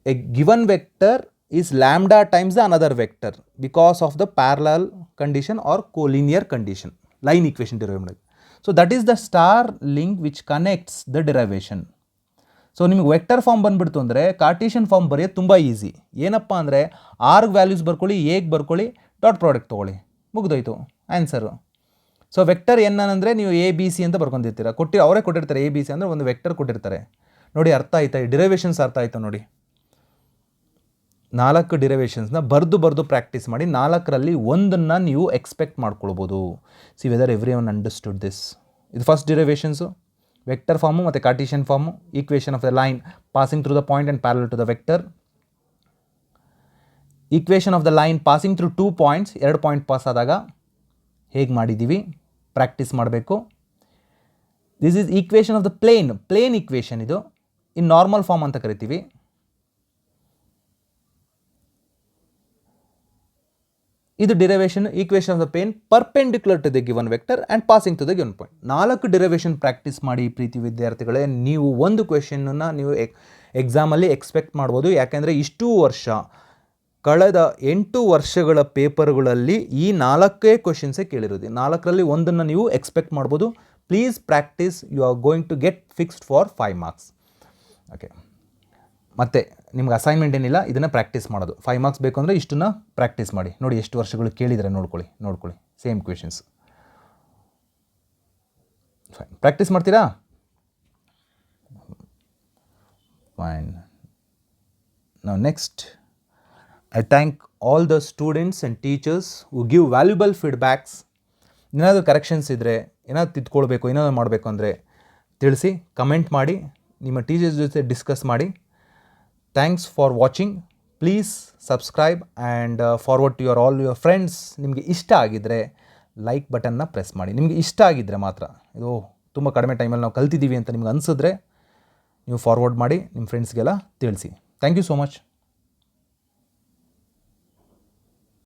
A given vector is lambda times the another vector because of the parallel condition or collinear condition, line equation derivation. So that is the star link which connects the derivation. So ನಿಮಗೆ vector form ಬಂದುಬಿಡ್ತು ಅಂದರೆ ಕಾರ್ಟೀಷಿಯನ್ form ಬರೆಯೋದು ತುಂಬ easy. ಏನಪ್ಪ ಅಂದರೆ org values ಬರ್ಕೊಳ್ಳಿ, ಎಗೆ ಬರ್ಕೊಳ್ಳಿ, dot product ತೊಗೊಳ್ಳಿ, ಮುಗಿದೋಯ್ತು ಆನ್ಸರು. ಸೊ ವೆಕ್ಟರ್ ಎನ್ ಅಂದರೆ ನೀವು ಎ ಬಿ ಸಿ ಅಂತ ಬರ್ಕೊಂಡಿರ್ತೀರ, ಅವರೇ ಕೊಟ್ಟಿರ್ತಾರೆ. ಎ ಬಿ ಸಿ ಅಂದರೆ ಒಂದು ವೆಕ್ಟರ್ ಕೊಟ್ಟಿರ್ತಾರೆ. ನೋಡಿ, ಅರ್ಥ ಆಯ್ತಾ? ಈ ಡಿರೈವೇಷನ್ಸ್ ಅರ್ಥ ಆಯ್ತಾ? ನೋಡಿ, 4 ಡಿರೈವೇಷನ್ಸ್ನ ಬರೆದು ಪ್ರಾಕ್ಟೀಸ್ ಮಾಡಿ. 4ರಲ್ಲಿ ಒಂದನ್ನು ನೀವು ಎಕ್ಸ್ಪೆಕ್ಟ್ ಮಾಡ್ಕೊಳ್ಬೋದು. See whether every one understood this. ಇದು ಫಸ್ಟ್ ಡಿರೈವೇಷನ್ಸು, ವೆಕ್ಟರ್ ಫಾರ್ಮು ಮತ್ತು Cartesian form. Equation of the line passing through the point and parallel to the vector. Equation of the line passing through 2 points, 2 point pass ಆದಾಗ ಹೇಗೆ ಮಾಡಿದ್ದೀವಿ practice ಮಾಡಬೇಕು. This is equation of the plane equation. ಇದು in normal form ಅಂತ ಕರಿತೀವಿ. ಇದು derivation, equation of the plane perpendicular to the given vector and passing to the given point. 4 derivation practice ಮಾಡಿ ಪ್ರೀತಿ ವಿದ್ಯಾರ್ಥಿಗಳೇ. ನೀವು ಒಂದು ಕ್ವೆಶನನ್ನು ನೀವು ಎಕ್ಸಾಮಲ್ಲಿ ಎಕ್ಸ್ಪೆಕ್ಟ್ ಮಾಡ್ಬೋದು. ಯಾಕೆಂದರೆ ಇಷ್ಟು ವರ್ಷ, ಕಳೆದ 8 ವರ್ಷಗಳ ಪೇಪರ್ಗಳಲ್ಲಿ ಈ 4 ಕ್ವೆಶನ್ಸೇ ಕೇಳಿರೋದು. 4ರಲ್ಲಿ ಒಂದನ್ನು ನೀವು ಎಕ್ಸ್ಪೆಕ್ಟ್ ಮಾಡ್ಬೋದು. Please practice, you are going to get fixed for 5 marks. Okay, ಮತ್ತು ನಿಮ್ಗೆ ಅಸೈನ್ಮೆಂಟ್ ಏನಿಲ್ಲ, ಇದನ್ನು ಪ್ರಾಕ್ಟೀಸ್ ಮಾಡೋದು. 5 ಮಾರ್ಕ್ಸ್ ಬೇಕು ಅಂದರೆ ಇಷ್ಟನ್ನು ಪ್ರಾಕ್ಟೀಸ್ ಮಾಡಿ. ನೋಡಿ ಎಷ್ಟು ವರ್ಷಗಳು ಕೇಳಿದರೆ ನೋಡ್ಕೊಳ್ಳಿ ಸೇಮ್ ಕ್ವೆಶನ್ಸ್. ಫೈನ್, ಪ್ರಾಕ್ಟೀಸ್ ಮಾಡ್ತೀರಾ? Fine. Now next, I thank all the students and teachers who give valuable feedbacks. ಏನಾದರೂ ಕರೆಕ್ಷನ್ಸ್ ಇದ್ದರೆ, ಏನಾದರೂ ತಿದ್ಕೊಳ್ಬೇಕು, ಏನಾದರೂ ಮಾಡಬೇಕು ಅಂದರೆ ತಿಳಿಸಿ, ಕಮೆಂಟ್ ಮಾಡಿ, ನಿಮ್ಮ ಟೀಚರ್ಸ್ ಜೊತೆ ಡಿಸ್ಕಸ್ ಮಾಡಿ. Thanks for watching. Please subscribe and forward to all your friends. ನಿಮಗೆ ಇಷ್ಟ ಆಗಿದ್ದರೆ ಲೈಕ್ ಬಟನ್ನ ಪ್ರೆಸ್ ಮಾಡಿ. ನಿಮಗೆ ಇಷ್ಟ ಆಗಿದ್ದರೆ ಮಾತ್ರ, ಇದು ತುಂಬ ಕಡಿಮೆ ಟೈಮಲ್ಲಿ ನಾವು ಕಲ್ತಿದ್ದೀವಿ ಅಂತ ನಿಮ್ಗೆ ಅನಿಸಿದ್ರೆ ನೀವು ಫಾರ್ವರ್ಡ್ ಮಾಡಿ, ನಿಮ್ಮ ಫ್ರೆಂಡ್ಸ್ಗೆಲ್ಲ ತಿಳಿಸಿ. Thank you so much.